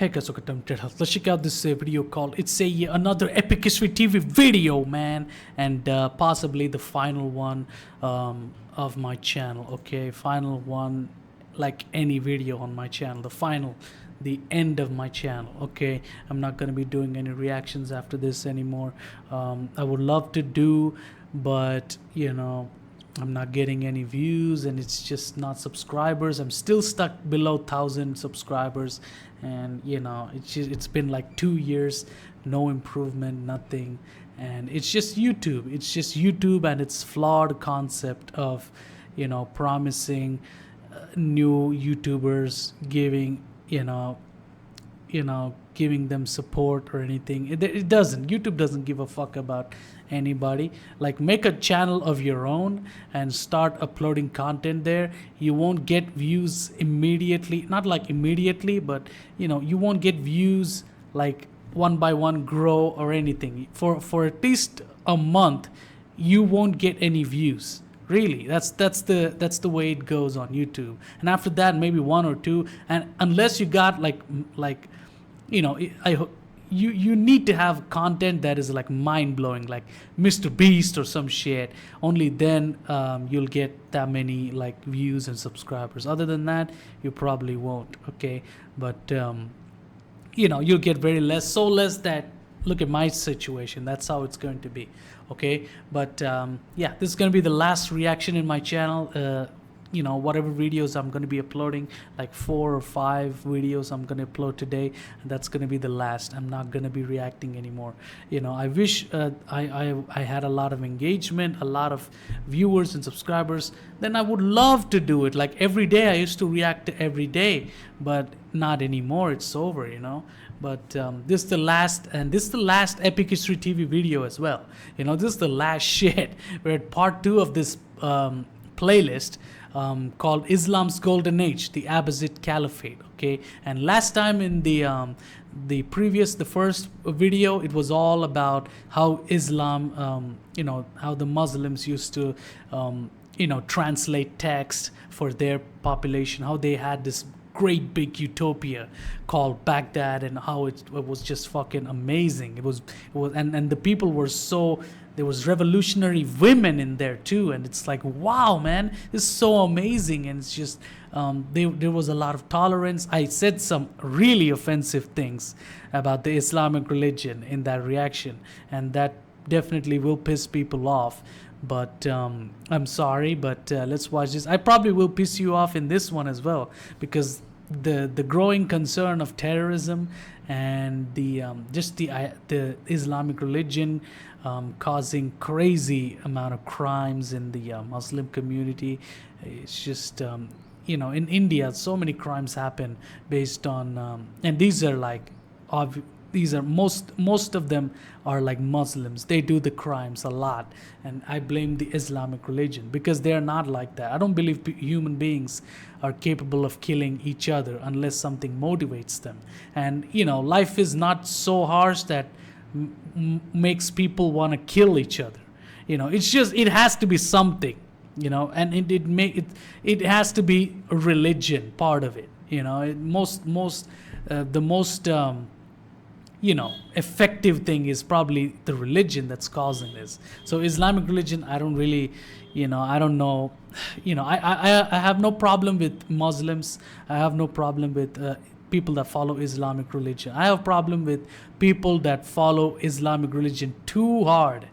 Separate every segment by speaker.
Speaker 1: Hey guys, welcome to Tempted Health. Let's check out this video called It's Another Epic History TV video, man. And possibly the final one of my channel, okay? Final one, like any video on my channel. The end of my channel, okay? I'm not going to be doing any reactions after this anymore. I would love to do, but, you know, I'm not getting any views and it's just not subscribers. I'm still stuck below 1,000 subscribers, and you know, it's been like 2 years, no improvement, nothing. And it's just YouTube and its flawed concept of, you know, promising new YouTubers, giving giving them support or anything. It doesn't. YouTube doesn't give a fuck about anybody. Like, make a channel of your own and start uploading content there. You won't get views immediately, not like immediately, but you know, you won't get views like one by one grow or anything. For at least a month you won't get any views. Really, that's the way it goes on YouTube. And after that, maybe one or two. And unless you got like you know, you need to have content that is like mind-blowing, like Mr. Beast or some shit. Only then you'll get that many like views and subscribers. Other than that, you probably won't, okay? But you know, you'll get very less, so less that, look at my situation, that's how it's going to be, okay? But yeah, this is going to be the last reaction in my channel. You know, whatever videos I'm going to be uploading, like 4 or 5 videos I'm going to upload today, and that's going to be the last. I'm not going to be reacting anymore. You know, I wish I had a lot of engagement, a lot of viewers and subscribers. Then I would love to do it. Like every day, I used to react to every day, but not anymore. It's over, you know. But this is the last, and this is the last Epic History TV video as well. You know, this is the last shit. We're at part 2 of this playlist. Called Islam's Golden Age, the Abbasid Caliphate, okay? And last time in the first video, it was all about how Islam, you know, how the Muslims used to, you know, translate text for their population, how they had this great big utopia called Baghdad, and how it was just fucking amazing. It was and the people were so, there was revolutionary women in there too, and it's like, wow, man, this is so amazing. And it's just there was a lot of tolerance. I said some really offensive things about the Islamic religion in that reaction, and that definitely will piss people off. But I'm sorry, but let's watch this. I probably will piss you off in this one as well, because the growing concern of terrorism and the Islamic religion causing crazy amount of crimes in the Muslim community. It's just you know, in India so many crimes happen based on and these are like most of them are like Muslims. They do the crimes a lot, and I blame the Islamic religion, because they are not like that. I don't believe human beings are capable of killing each other unless something motivates them. And you know, life is not so harsh that makes people want to kill each other. You know, it's just, it has to be something, you know, and it has to be a religion part of it. You know, the most you know, effective thing is probably the religion that's causing this. So Islamic religion, I don't really, you know, I don't know, you know, I have no problem with Muslims. I have no problem with people that follow Islamic religion. I have a problem with people that follow Islamic religion too hard.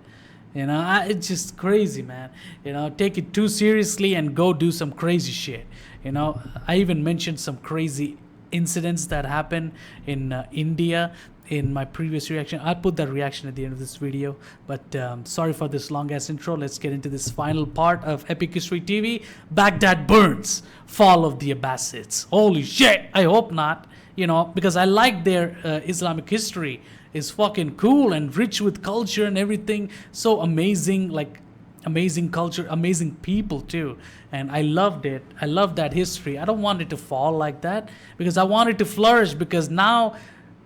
Speaker 1: You know, it's just crazy, man. You know, take it too seriously and go do some crazy shit. You know, I even mentioned some crazy incidents that happen in India in my previous reaction. I'll put that reaction at the end of this video. But sorry for this long ass intro. Let's get into this final part of Epic History TV. Baghdad burns, fall of the Abbasids. Holy shit, I hope not. You know, because I like their Islamic history. It's fucking cool and rich with culture and everything. So amazing, like amazing culture, amazing people too. And I loved it. I love that history. I don't want it to fall like that, because I want it to flourish, because now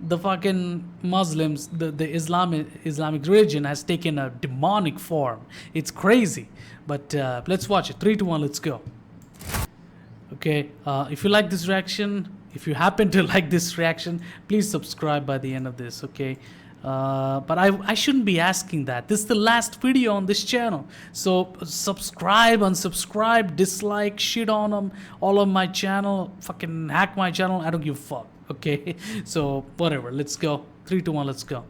Speaker 1: the fucking Muslims, the Islamic religion has taken a demonic form. It's crazy. But let's watch it. 3, 2, 1, let's go. Okay, if you like this reaction, if you happen to like this reaction, please subscribe by the end of this, okay? But I shouldn't be asking that. This is the last video on this channel. So subscribe, unsubscribe, dislike, shit on them, all on my channel, fucking hack my channel. I don't give a fuck, okay? So whatever, let's go. 3, 2, 1, let's go.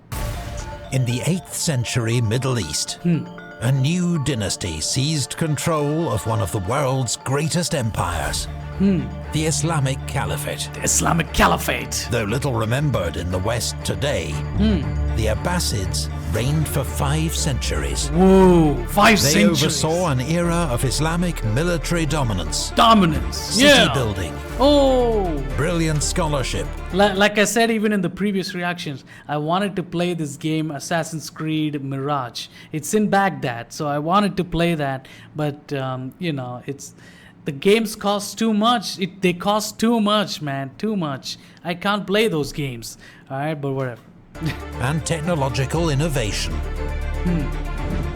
Speaker 2: In the 8th century Middle East, a new dynasty seized control of one of the world's greatest empires, the Islamic Caliphate.
Speaker 1: The Islamic Caliphate.
Speaker 2: Though little remembered in the West today, the Abbasids reigned for 5 centuries.
Speaker 1: Whoa, 5 centuries.
Speaker 2: They oversaw an era of Islamic military dominance.
Speaker 1: City
Speaker 2: building.
Speaker 1: Oh.
Speaker 2: Brilliant scholarship.
Speaker 1: Like I said, even in the previous reactions, I wanted to play this game, Assassin's Creed Mirage. It's in Baghdad, so I wanted to play that, but you know, the games cost too much. They cost too much, man, too much. I can't play those games. All right, but whatever.
Speaker 2: And technological innovation.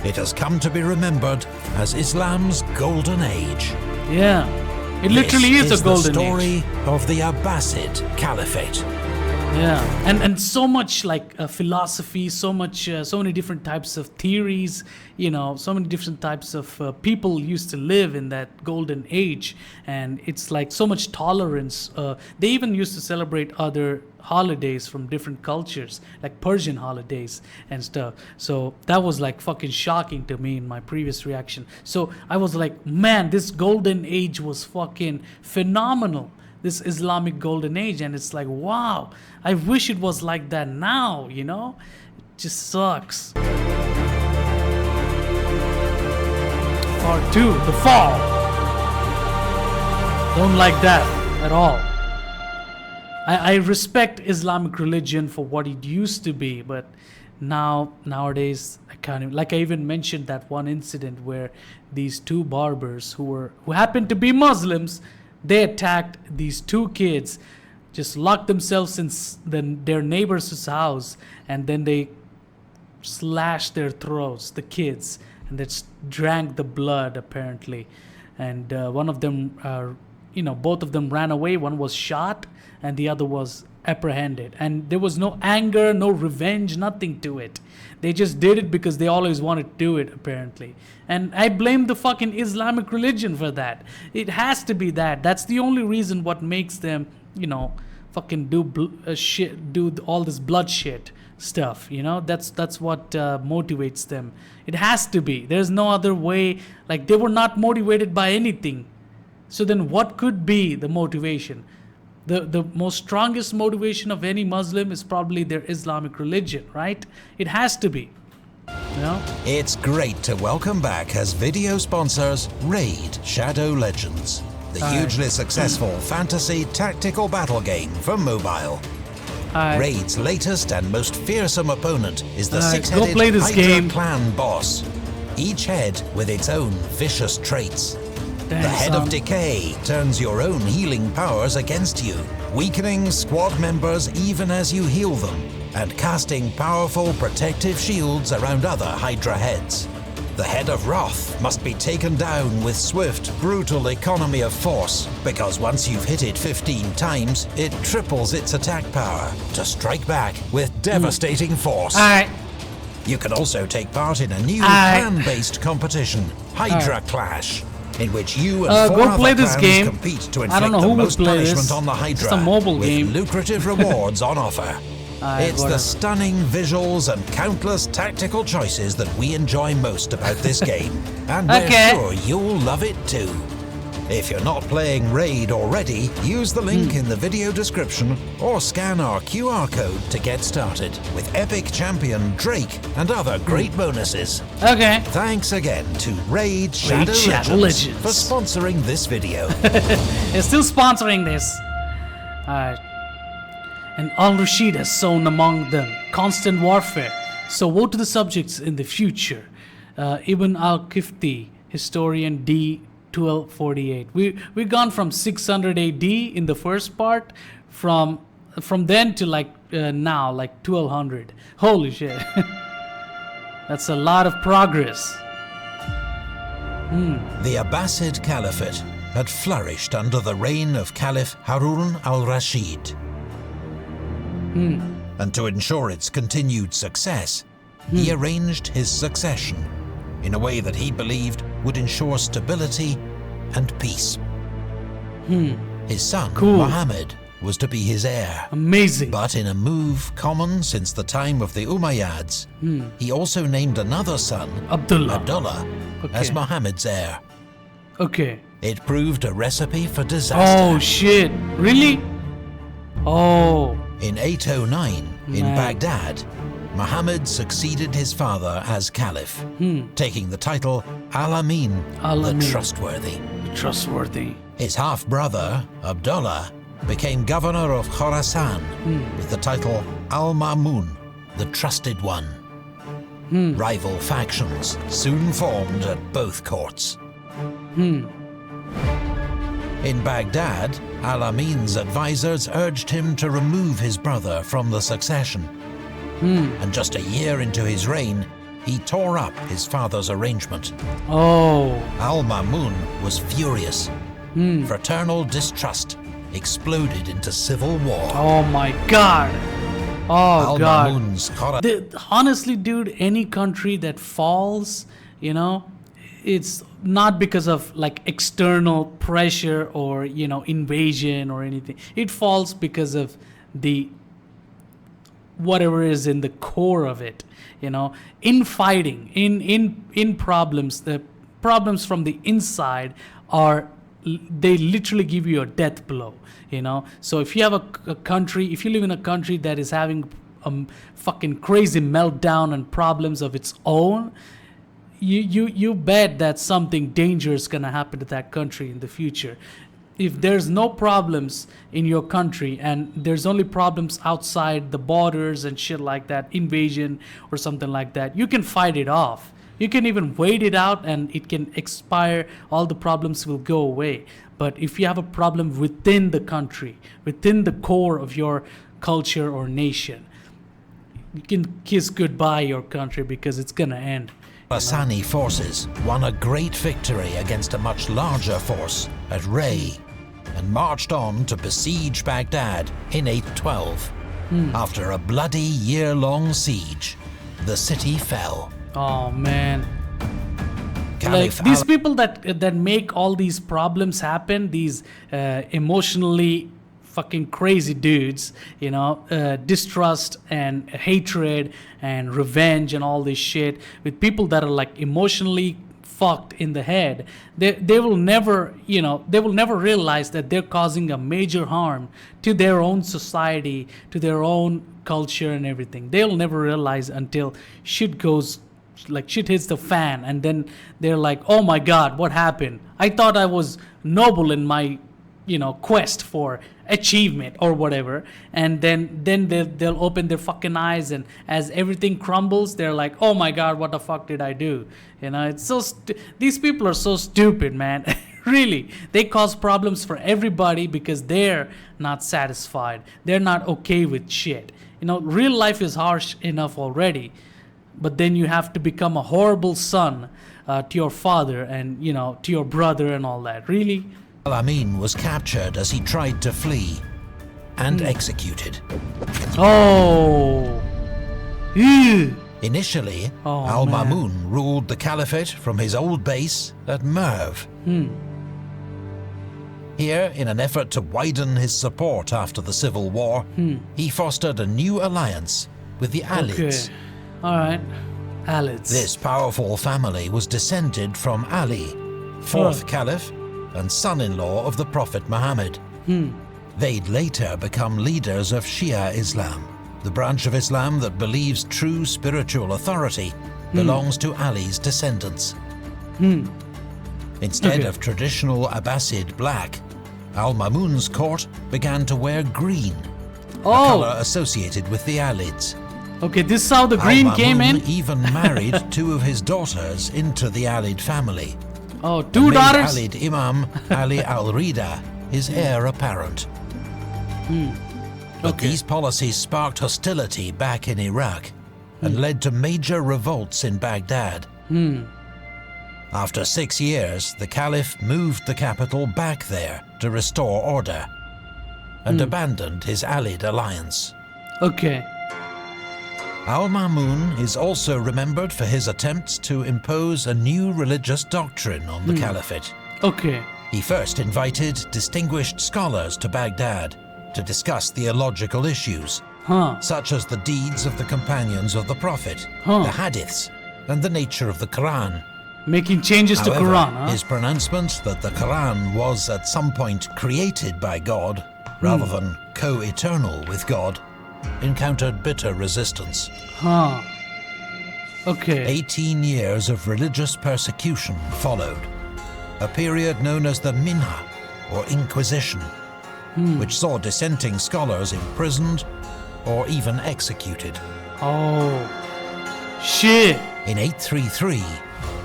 Speaker 2: It has come to be remembered as Islam's golden age.
Speaker 1: Yeah, it literally is a golden
Speaker 2: age. This is the story
Speaker 1: age
Speaker 2: of the Abbasid Caliphate.
Speaker 1: Yeah, and so much like philosophy, so many different types of theories, you know, so many different types of people used to live in that golden age, and it's like so much tolerance. They even used to celebrate other holidays from different cultures, like Persian holidays and stuff. So that was like fucking shocking to me in my previous reaction. So I was like, man, this golden age was fucking phenomenal. This Islamic golden age, and it's like, wow, I wish it was like that now, you know? It just sucks. Part 2, the fall. Don't like that at all. I respect Islamic religion for what it used to be, but nowadays I can't even, like I even mentioned that one incident where these 2 barbers who happened to be Muslims, they attacked these 2 kids, just locked themselves in their neighbor's house, and then they slashed their throats, the kids, and they drank the blood apparently. And one of them, both of them ran away. One was shot and the other was apprehended. And there was no anger, no revenge, nothing to it. They just did it because they always wanted to do it, apparently. And I blame the fucking Islamic religion for that. It has to be that. That's the only reason what makes them, fucking do all this bloodshed stuff, That's what motivates them. It has to be. There's no other way. Like, they were not motivated by anything. So then what could be the motivation? The most strongest motivation of any Muslim is probably their Islamic religion, right? It has to be.
Speaker 2: It's great to welcome back as video sponsors Raid Shadow Legends, the hugely successful fantasy tactical battle game for mobile. Raid's latest and most fearsome opponent is the six-headed Hydra clan boss, each head with its own vicious traits. The Head of Decay turns your own healing powers against you, weakening squad members even as you heal them, and casting powerful protective shields around other Hydra heads. The Head of Wrath must be taken down with swift, brutal economy of force, because once you've hit it 15 times, it triples its attack power to strike back with devastating force. You can also take part in a new clan-based competition, Hydra Clash, in which you and 4 other clans compete to inflict the most punishment on the Hydra, with lucrative rewards on offer. It's the stunning visuals and countless tactical choices that we enjoy most about this game, and we're sure you'll love it too. If you're not playing Raid already, use the link in the video description or scan our QR code to get started with epic champion Drake and other great bonuses. Thanks again to Raid Shadow Legends for sponsoring this video.
Speaker 1: They're still sponsoring this. Alright. And Al-Rashid has sown among them constant warfare. So woe to the subjects in the future. Ibn al-Kifti, historian D. 1248. We've gone from 600 AD in the first part, from then to now, like 1200. Holy shit. That's a lot of progress.
Speaker 2: The Abbasid Caliphate, had flourished under the reign of Caliph Harun al-Rashid. And to ensure its continued success, he arranged his succession in a way that he believed would ensure stability and peace. His son, Muhammad, was to be his heir.
Speaker 1: Amazing.
Speaker 2: But in a move common since the time of the Umayyads, he also named another son, Abdullah, as Muhammad's heir.
Speaker 1: Okay.
Speaker 2: It proved a recipe for disaster.
Speaker 1: Oh shit. Really? Oh.
Speaker 2: In 809, in Baghdad, Muhammad succeeded his father as caliph, taking the title Al-Amin, the Trustworthy.
Speaker 1: Trustworthy.
Speaker 2: His half-brother, Abdullah, became governor of Khorasan with the title Al-Ma'mun, the Trusted One. Rival factions soon formed at both courts. In Baghdad, Al-Amin's advisors urged him to remove his brother from the succession. And just a year into his reign, he tore up his father's arrangement.
Speaker 1: Oh.
Speaker 2: Al-Ma'mun was furious. Fraternal distrust exploded into civil war.
Speaker 1: Oh my god. Oh god.
Speaker 2: Al-Ma'mun's
Speaker 1: Honestly, dude, any country that falls, you know, it's not because of like external pressure or, you know, invasion or anything. It falls because of the whatever is in the core of it, you know, in problems. The problems from the inside they literally give you a death blow, you know. So if you have a country, if you live in a country that is having a fucking crazy meltdown and problems of its own, you bet that something dangerous is gonna happen to that country in the future. If there's no problems in your country and there's only problems outside the borders and shit like that, invasion or something like that, you can fight it off. You can even wait it out and it can expire, all the problems will go away. But if you have a problem within the country, within the core of your culture or nation, you can kiss goodbye your country because it's gonna end.
Speaker 2: Khorassani forces won a great victory against a much larger force at Ray and marched on to besiege Baghdad in 812. After a bloody year-long siege, the city fell.
Speaker 1: Oh man. Like these people that make all these problems happen, these emotionally fucking crazy dudes, you know, distrust and hatred and revenge and all this shit with people that are like emotionally fucked in the head, they will never, you know, they will never realize that they're causing a major harm to their own society, to their own culture and everything. They'll never realize until shit hits the fan, and then they're like, oh my god, what happened? I thought I was noble in my, you know, quest for achievement or whatever, and then they'll open their fucking eyes, and as everything crumbles, they're like, oh my god, what the fuck did I do? You know, it's so these people are so stupid, man. Really, they cause problems for everybody because they're not satisfied, they're not okay with shit. You know, real life is harsh enough already, but then you have to become a horrible son to your father and, you know, to your brother and all that. Really?
Speaker 2: Al-Amin was captured as he tried to flee and executed.
Speaker 1: Oh. Ew.
Speaker 2: Initially, Al-Ma'mun ruled the caliphate from his old base at Merv. Here, in an effort to widen his support after the civil war, he fostered a new alliance with the Alids.
Speaker 1: Okay. All right. Alids.
Speaker 2: This powerful family was descended from Ali, fourth caliph and son-in-law of the Prophet Muhammad. They'd later become leaders of Shia Islam, the branch of Islam that believes true spiritual authority belongs to Ali's descendants. Instead of traditional Abbasid black, Al-Ma'mun's court began to wear green, a color associated with the Alids.
Speaker 1: Okay, this is how the green came in?
Speaker 2: Even married two of his daughters into the Alid family.
Speaker 1: Oh, two daughters?
Speaker 2: Alid Imam Ali al-Rida his heir apparent. But these policies sparked hostility back in Iraq and led to major revolts in Baghdad. After 6 years, the Caliph moved the capital back there to restore order and abandoned his allied alliance.
Speaker 1: Okay.
Speaker 2: Al-Ma'mun is also remembered for his attempts to impose a new religious doctrine on the caliphate.
Speaker 1: Okay.
Speaker 2: He first invited distinguished scholars to Baghdad to discuss theological issues, such as the deeds of the companions of the Prophet, the hadiths, and the nature of the Quran.
Speaker 1: Making changes to
Speaker 2: However,
Speaker 1: Quran, huh?
Speaker 2: his pronouncement that the Quran was at some point created by God, rather than co-eternal with God, encountered bitter resistance.
Speaker 1: Okay.
Speaker 2: 18 years of religious persecution followed, a period known as the Minha, or Inquisition, which saw dissenting scholars imprisoned or even executed.
Speaker 1: Oh, shit.
Speaker 2: In 833,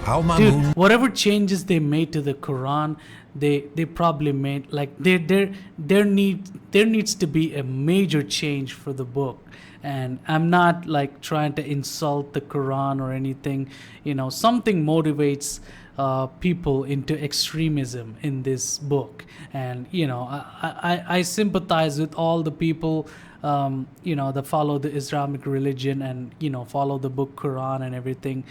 Speaker 2: Al-Ma'mun...
Speaker 1: Dude, whatever changes they made to the Quran, they probably made, like, there needs to be a major change for the book. And I'm not like trying to insult the Quran or anything. You know, something motivates people into extremism in this book. And, you know, I sympathize with all the people, you know, that follow the Islamic religion and, you know, follow the book Quran and everything.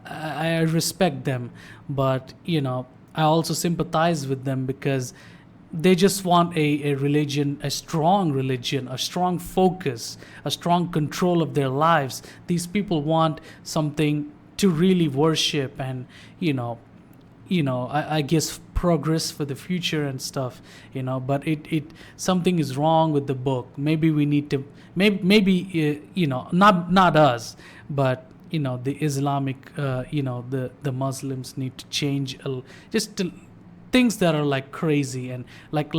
Speaker 1: I respect them. But, you know, I also sympathize with them because they just want a religion, a strong focus, a strong control of their lives. These people want something to really worship and, you know, I guess progress for the future and stuff, you know, but it something is wrong with the book. Maybe we need to, maybe you know, not us, but, you know, the Islamic, you know, the Muslims need to change things that are like crazy and like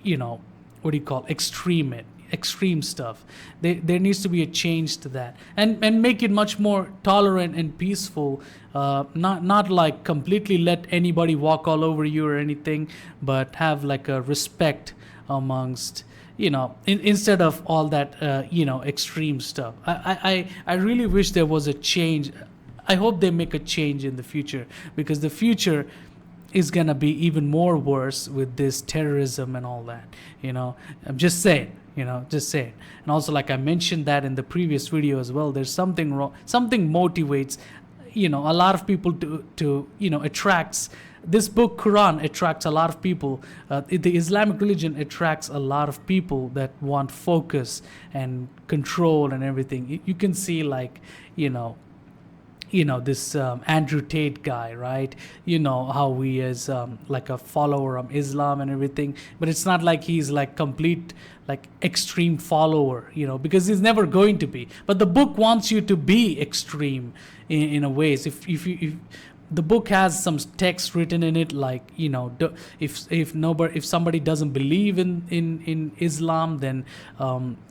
Speaker 1: you know, what do you call extreme stuff. There needs to be a change to that and make it much more tolerant and peaceful, not like completely let anybody walk all over you or anything, but have like a respect amongst, you know, instead of all that you know, extreme stuff. I really wish there was a change. I hope they make a change in the future, because the future is gonna be even more worse with this terrorism and all that, you know. I'm just saying, you know, just saying. And also, like I mentioned that in the previous video as well, there's something wrong. Something motivates, you know, a lot of people to you know, attracts. This book Quran attracts a lot of people. The Islamic religion attracts a lot of people that want focus and control and everything. You can see, like, you know, this Andrew Tate guy, right? You know how he is like a follower of Islam and everything, but it's not like he's like complete, like extreme follower, you know, because he's never going to be. But the book wants you to be extreme in a ways. If the book has some text written in it, like, you know, if somebody doesn't believe in Islam, then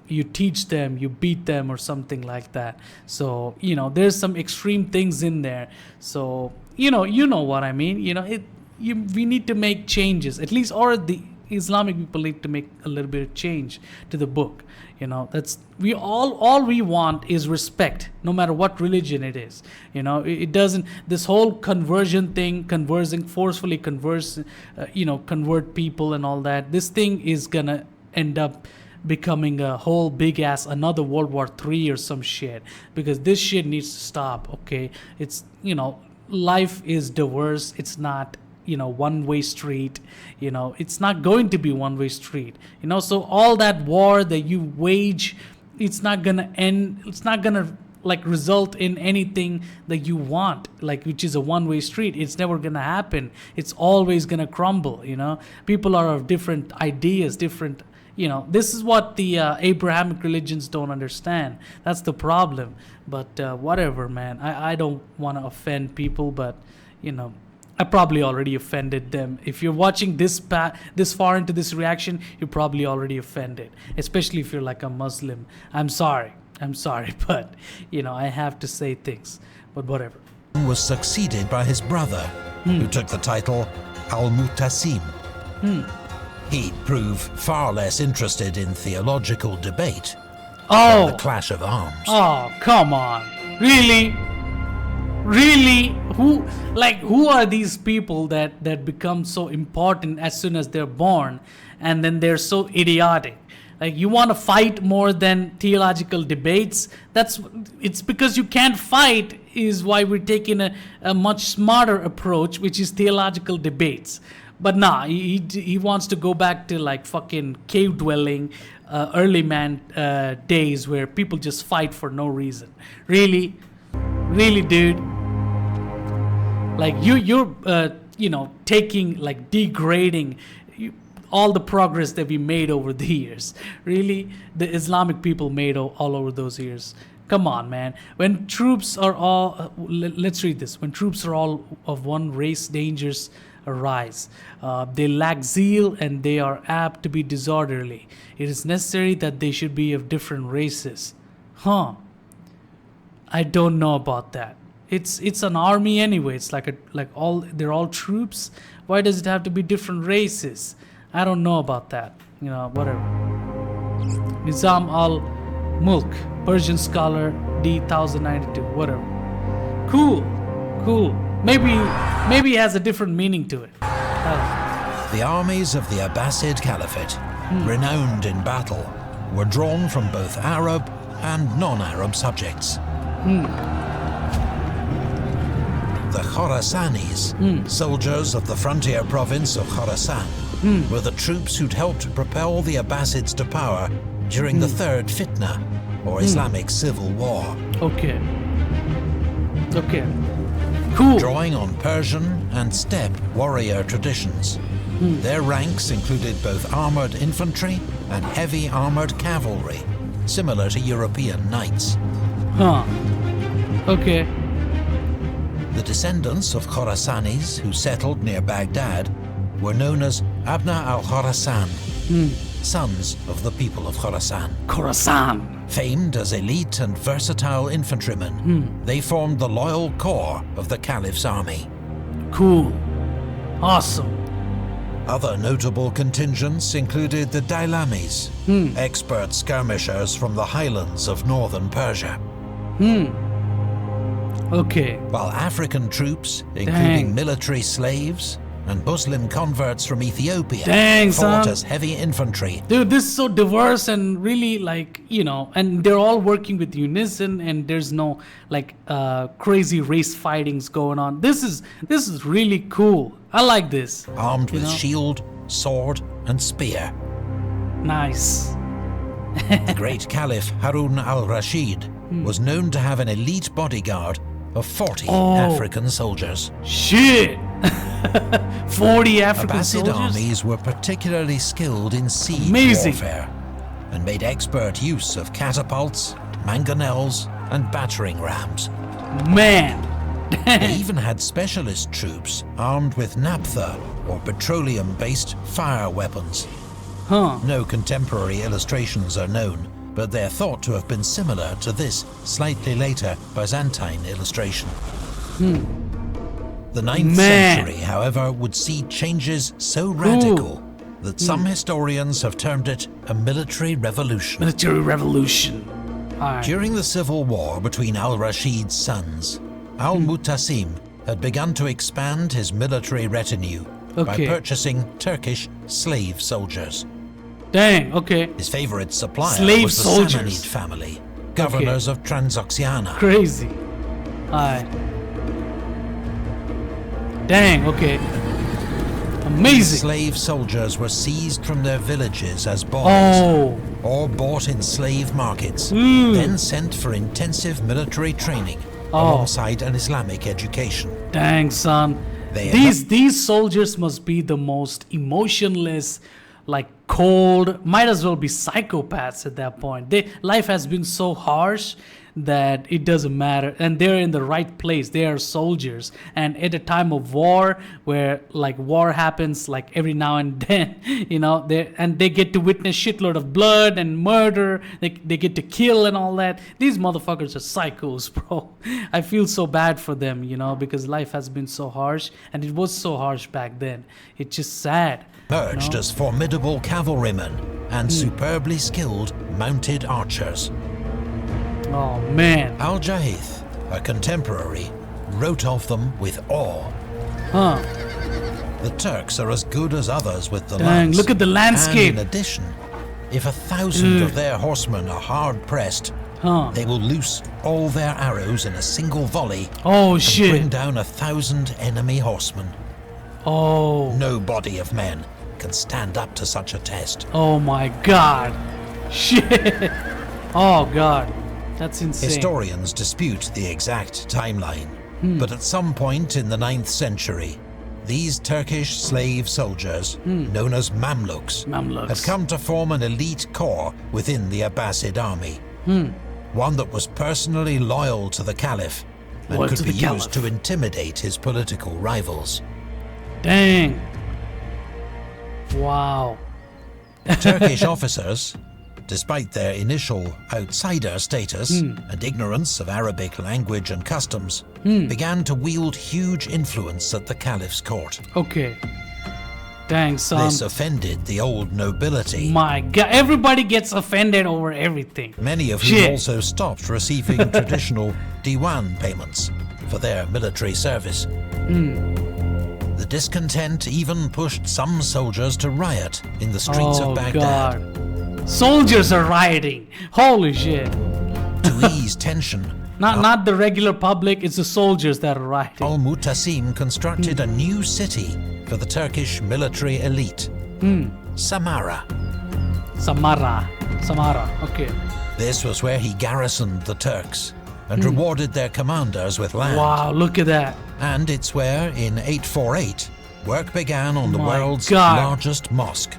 Speaker 1: you teach them, you beat them or something like that. So, you know, there's some extreme things in there. So, you know what I mean. You know, we need to make changes, at least, or the Islamic people need to make a little bit of change to the book. You know, that's all we want is respect, no matter what religion it is. You know, it doesn't, this whole conversion thing, forcefully convert people and all that. This thing is gonna end up becoming a whole big ass another World War III or some shit, because this shit needs to stop. Okay, it's, you know, life is diverse. It's not, you know, one-way street. You know, it's not going to be one-way street, you know. So all that war that you wage, it's not gonna end, it's not gonna like result in anything that you want, like, which is a one-way street. It's never gonna happen. It's always gonna crumble, you know. People are of different ideas, different, you know. This is what the Abrahamic religions don't understand. That's the problem. But whatever, man. I don't want to offend people, but, you know, I probably already offended them. If you're watching this far into this reaction, you're probably already offended, especially if you're like a Muslim. I'm sorry, but, you know, I have to say things, but whatever.
Speaker 2: Was succeeded by his brother, who took the title Al-Mutasim. He'd prove far less interested in theological debate than the clash of arms.
Speaker 1: Oh, come on. Really? Really, who are these people that become so important as soon as they're born, and then they're so idiotic? Like, you want to fight more than theological debates? It's because you can't fight is why we're taking a much smarter approach, which is theological debates. But nah, he wants to go back to like fucking cave dwelling, early man days where people just fight for no reason. Really, dude. Like you're taking, like, degrading all the progress that we made over the years. Really, the Islamic people made all over those years. Come on, man. When troops are all, let's read this. When troops are all of one race, dangers arise. They lack zeal and they are apt to be disorderly. It is necessary that they should be of different races. I don't know about that. It's an army anyway. It's they're all troops. Why does it have to be different races? I don't know about that. Whatever. Nizam al-Mulk, Persian scholar, D1092, whatever. Cool. Maybe it has a different meaning to it.
Speaker 2: The armies of the Abbasid Caliphate, renowned in battle, were drawn from both Arab and non-Arab subjects. The Khorasanis, soldiers of the frontier province of Khorasan, were the troops who'd helped propel the Abbasids to power during the Third Fitna, or Islamic Civil War.
Speaker 1: Okay. Cool.
Speaker 2: Drawing on Persian and steppe warrior traditions, their ranks included both armoured infantry and heavy armoured cavalry, similar to European knights.
Speaker 1: Okay.
Speaker 2: The descendants of Khorasanis who settled near Baghdad were known as Abna al-Khorasan, sons of the people of Khorasan. Famed as elite and versatile infantrymen, they formed the loyal core of the Caliph's army.
Speaker 1: Cool. Awesome.
Speaker 2: Other notable contingents included the Dailamis, expert skirmishers from the highlands of northern Persia.
Speaker 1: Okay.
Speaker 2: While African troops, including military slaves and Muslim converts from Ethiopia, fought as heavy infantry.
Speaker 1: Dude, this is so diverse and really, and they're all working with unison, and there's no crazy race fightings going on. This is really cool. I like this.
Speaker 2: Armed with shield, sword, and spear.
Speaker 1: Nice.
Speaker 2: The great Caliph Harun al-Rashid was known to have an elite bodyguard of 40 African soldiers.
Speaker 1: Shit! 40 African
Speaker 2: Abbasid
Speaker 1: soldiers?
Speaker 2: armies were particularly skilled in siege warfare and made expert use of catapults, mangonels, and battering rams.
Speaker 1: Man!
Speaker 2: They even had specialist troops armed with naphtha, or petroleum-based fire weapons. No contemporary illustrations are known, but they're thought to have been similar to this slightly later Byzantine illustration. The 9th century, however, would see changes so radical that some historians have termed it a military revolution. During the civil war between al-Rashid's sons, al-Mu'tasim had begun to expand his military retinue by purchasing Turkish slave soldiers.
Speaker 1: Dang, okay.
Speaker 2: His favorite supplier
Speaker 1: Slave
Speaker 2: was the
Speaker 1: soldiers.
Speaker 2: Samanid family, governors of Transoxiana.
Speaker 1: Crazy. Alright. Dang, okay. Amazing.
Speaker 2: Slave soldiers were seized from their villages as boys, or bought in slave markets, then sent for intensive military training alongside an Islamic education.
Speaker 1: Dang, son. These soldiers must be the most emotionless, cold, might as well be psychopaths at that point. Life has been so harsh that it doesn't matter, and they're in the right place. They are soldiers, and at a time of war where war happens every now and then, they get to witness shitload of blood and murder. They get to kill and all that. These motherfuckers are psychos, bro. I feel so bad for them, because life has been so harsh, and it was so harsh back then. It's just sad.
Speaker 2: Emerged as formidable cavalrymen and superbly skilled mounted archers.
Speaker 1: Oh man.
Speaker 2: Al-Jahith, a contemporary, wrote of them with awe.
Speaker 1: Huh.
Speaker 2: The Turks are as good as others with the
Speaker 1: Dang,
Speaker 2: lance.
Speaker 1: look at the landscape.
Speaker 2: And in addition, if 1,000 of their horsemen are hard-pressed, they will loose all their arrows in a single volley
Speaker 1: Oh,
Speaker 2: and
Speaker 1: shit.
Speaker 2: bring down 1,000 enemy horsemen.
Speaker 1: Oh.
Speaker 2: No body of men can stand up to such a test.
Speaker 1: Oh my god. Shit. Oh god. That's insane.
Speaker 2: Historians dispute the exact timeline, but at some point in the 9th century, these Turkish slave soldiers, known as Mamluks, had come to form an elite corps within the Abbasid army. One that was personally loyal to the Caliph and could be used to intimidate his political rivals.
Speaker 1: Dang. Wow.
Speaker 2: Turkish officers, despite their initial outsider status and ignorance of Arabic language and customs, began to wield huge influence at the Caliph's court.
Speaker 1: Okay. Dang, son.
Speaker 2: This offended the old nobility.
Speaker 1: My god, everybody gets offended over everything.
Speaker 2: Many of whom also stopped receiving traditional diwan payments for their military service. The discontent even pushed some soldiers to riot in the streets of Baghdad.
Speaker 1: God. Soldiers are rioting. Holy shit.
Speaker 2: To ease tension,
Speaker 1: Not the regular public, it's the soldiers that are rioting.
Speaker 2: Al-Mutasim constructed a new city for the Turkish military elite, Samara.
Speaker 1: Samara, okay.
Speaker 2: This was where he garrisoned the Turks and rewarded their commanders with land.
Speaker 1: Wow, look at that.
Speaker 2: And it's where, in 848, work began on the
Speaker 1: My
Speaker 2: world's
Speaker 1: God.
Speaker 2: largest mosque.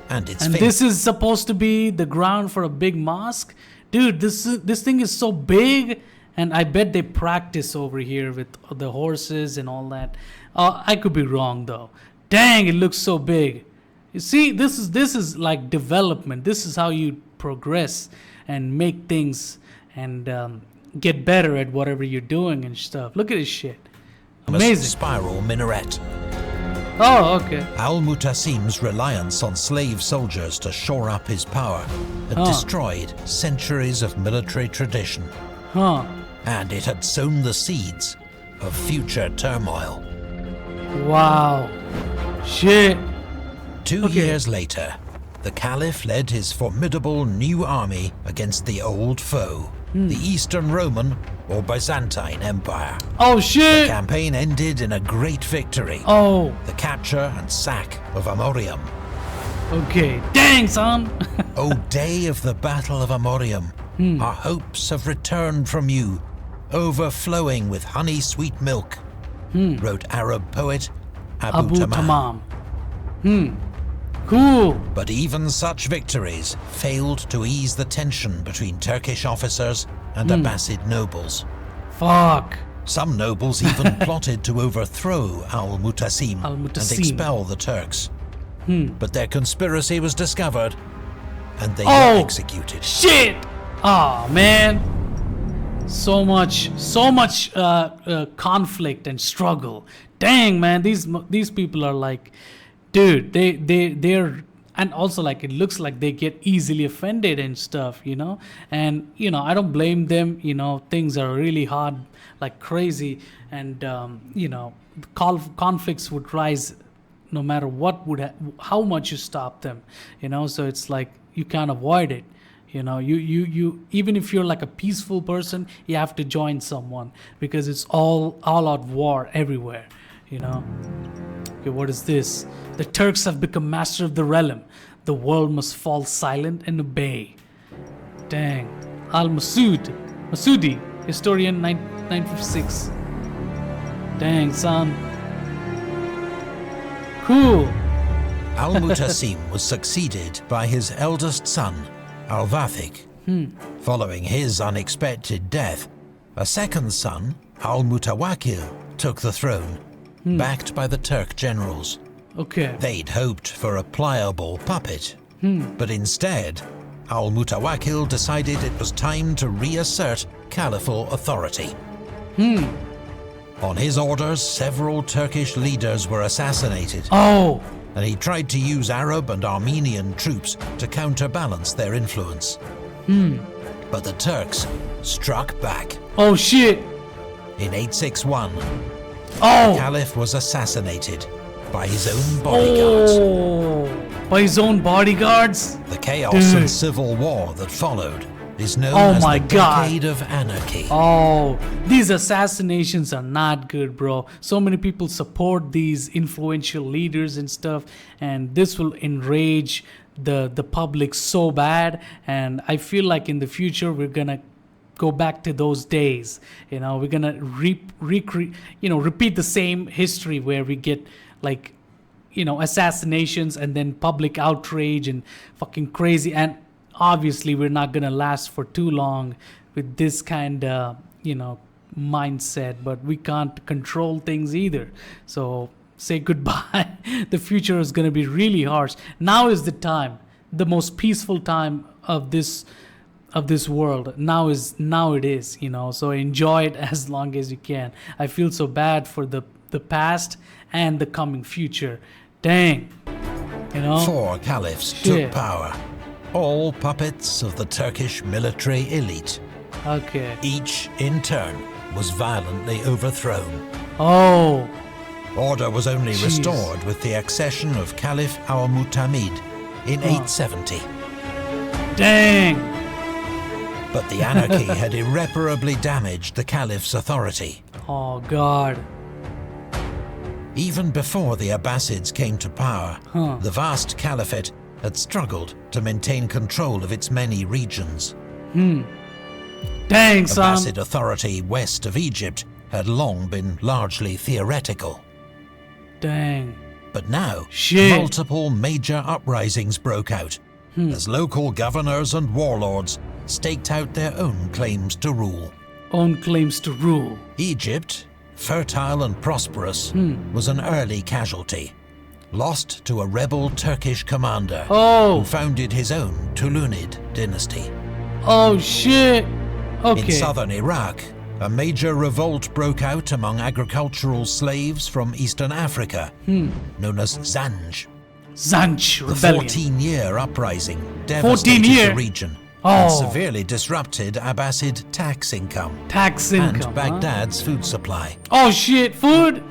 Speaker 2: And it's
Speaker 1: This is supposed to be the ground for a big mosque? Dude, this thing is so big, and I bet they practice over here with the horses and all that. I could be wrong though. Dang, it looks so big. You see, this is like development. This is how you progress and make things and get better at whatever you're doing and stuff. Look at this shit. Amazing.
Speaker 2: Spiral minaret.
Speaker 1: Oh, okay.
Speaker 2: Al-Mutasim's reliance on slave soldiers to shore up his power had destroyed centuries of military tradition. And it had sown the seeds of future turmoil.
Speaker 1: Wow. Shit.
Speaker 2: 2 years later, the Caliph led his formidable new army against the old foe, the Eastern Roman or Byzantine Empire.
Speaker 1: Oh shit!
Speaker 2: The campaign ended in a great victory.
Speaker 1: Oh.
Speaker 2: The capture and sack of Amorium.
Speaker 1: Okay. Dang, son!
Speaker 2: O day of the Battle of Amorium, our hopes have returned from you, overflowing with honey-sweet milk, wrote Arab poet Abu Tamam.
Speaker 1: Cool.
Speaker 2: But even such victories failed to ease the tension between Turkish officers and Abbasid nobles.
Speaker 1: Fuck.
Speaker 2: Some nobles even plotted to overthrow Al-Mutasim and expel the Turks. But their conspiracy was discovered, and they were executed.
Speaker 1: Shit! Oh man. So much conflict and struggle. Dang, man, these people are like, dude, they're, and also like it looks like they get easily offended and stuff, you know. And you know, I don't blame them. You know, things are really hard, like crazy, and you know, conflicts would rise no matter what how much you stop them, you know. So it's like you can't avoid it. You know, you even if you're like a peaceful person, you have to join someone because it's all out war everywhere, you know. Okay, what is this? The Turks have become master of the realm. The world must fall silent and obey. Dang. Masudi, historian 956. Dang, son. Cool.
Speaker 2: Al-Mutasim was succeeded by his eldest son, Al-Wathiq. Following his unexpected death, a second son, Al-Mutawakkil, took the throne, backed by the Turk generals.
Speaker 1: Okay.
Speaker 2: They'd hoped for a pliable puppet, but instead, Al-Mutawakkil decided it was time to reassert caliphal authority. On his orders, several Turkish leaders were assassinated.
Speaker 1: Oh.
Speaker 2: And he tried to use Arab and Armenian troops to counterbalance their influence. But the Turks struck back.
Speaker 1: Oh shit.
Speaker 2: In 861,
Speaker 1: Oh!
Speaker 2: Caliph was assassinated by his own bodyguards.
Speaker 1: Oh! By his own bodyguards?
Speaker 2: The chaos
Speaker 1: Dude.
Speaker 2: and civil war that followed is known
Speaker 1: Oh
Speaker 2: as
Speaker 1: my
Speaker 2: the
Speaker 1: God.
Speaker 2: Decade of Anarchy.
Speaker 1: Oh, these assassinations are not good, bro. So many people support these influential leaders and stuff, and this will enrage the public so bad. And I feel like in the future we're gonna go back to those days. You know, we're gonna repeat the same history where we get like, you know, assassinations and then public outrage and fucking crazy. And obviously we're not gonna last for too long with this kind of, you know, mindset, but we can't control things either. So say goodbye. The future is gonna be really harsh. Now is the time, the most peaceful time of this world. Now it is, you know, so enjoy it as long as you can. I feel so bad for the past and the coming future. Dang, you know.
Speaker 2: 4 caliphs
Speaker 1: Shit.
Speaker 2: took power, all puppets of the Turkish military elite.
Speaker 1: Okay.
Speaker 2: Each, in turn, was violently overthrown.
Speaker 1: Oh,
Speaker 2: Order was only
Speaker 1: Jeez.
Speaker 2: restored with the accession of Caliph al-Mu'tamid in 870.
Speaker 1: dang.
Speaker 2: But the anarchy had irreparably damaged the caliph's authority.
Speaker 1: Oh God.
Speaker 2: Even before the Abbasids came to power,
Speaker 1: Huh.
Speaker 2: the vast caliphate had struggled to maintain control of its many regions.
Speaker 1: Dang, son.
Speaker 2: Abbasid authority west of Egypt had long been largely theoretical.
Speaker 1: Dang.
Speaker 2: But now,
Speaker 1: Shit.
Speaker 2: multiple major uprisings broke out as local governors and warlords staked out their own claims to rule.
Speaker 1: Own claims to rule.
Speaker 2: Egypt, fertile and prosperous, was an early casualty, lost to a rebel Turkish commander
Speaker 1: Oh.
Speaker 2: who founded his own Tulunid dynasty.
Speaker 1: Oh shit. Okay.
Speaker 2: In southern Iraq, a major revolt broke out among agricultural slaves from Eastern Africa, known as Zanj.
Speaker 1: Zanj
Speaker 2: The
Speaker 1: rebellion.
Speaker 2: 14-year uprising devastated
Speaker 1: 14-year?
Speaker 2: the region
Speaker 1: Oh.
Speaker 2: and severely disrupted Abbasid tax income
Speaker 1: Tax income.
Speaker 2: and Baghdad's food supply.
Speaker 1: Oh shit. Food.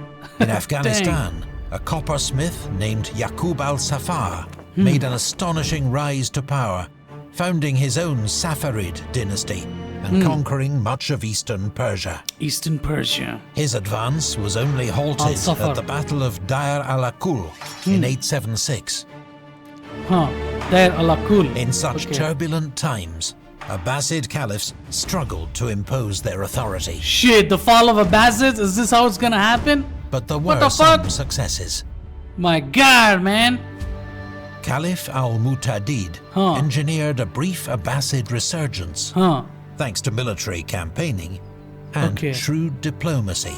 Speaker 2: In Afghanistan, a coppersmith named Yaqub al-Safar made an astonishing rise to power, founding his own Safarid dynasty and conquering much of eastern Persia.
Speaker 1: Eastern Persia.
Speaker 2: His advance was only halted
Speaker 1: Al-Safar.
Speaker 2: at the Battle of Deir al-Akul in 876.
Speaker 1: Huh. There Alakul.
Speaker 2: In such
Speaker 1: Okay.
Speaker 2: turbulent times, Abbasid caliphs struggled to impose their authority,
Speaker 1: Shit, the fall of Abbasids? Is this how it's gonna happen?
Speaker 2: but there
Speaker 1: What
Speaker 2: were
Speaker 1: the fuck?
Speaker 2: some successes.
Speaker 1: My God, man.
Speaker 2: Caliph al-Mu'tadid
Speaker 1: Huh.
Speaker 2: engineered a brief Abbasid resurgence
Speaker 1: Huh.
Speaker 2: thanks to military campaigning and
Speaker 1: Okay.
Speaker 2: shrewd diplomacy.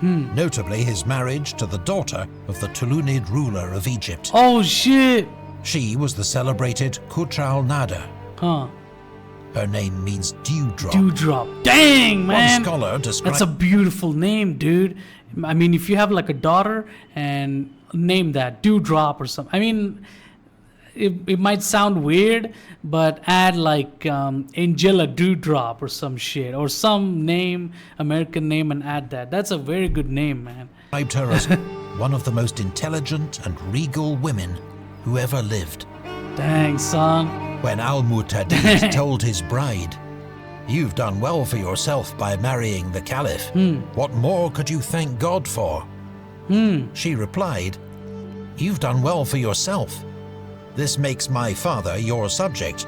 Speaker 2: Notably his marriage to the daughter of the Tulunid ruler of Egypt.
Speaker 1: Oh shit.
Speaker 2: She was the celebrated Kutr al-Nada.
Speaker 1: Huh.
Speaker 2: Her name means dewdrop.
Speaker 1: Dewdrop. Dang,
Speaker 2: One
Speaker 1: man.
Speaker 2: scholar described
Speaker 1: That's a beautiful name, dude. I mean, if you have like a daughter and name that Dewdrop or something. I mean, it might sound weird, but add like Angela Dewdrop or some shit or some name, American name, and add that. That's a very good name, man.
Speaker 2: her as one of the most intelligent and regal women who ever lived.
Speaker 1: Dang, son.
Speaker 2: When al-Mu'tadid told his bride, "You've done well for yourself by marrying the Caliph. What more could you thank God for?" She replied, "You've done well for yourself. This makes my father your subject.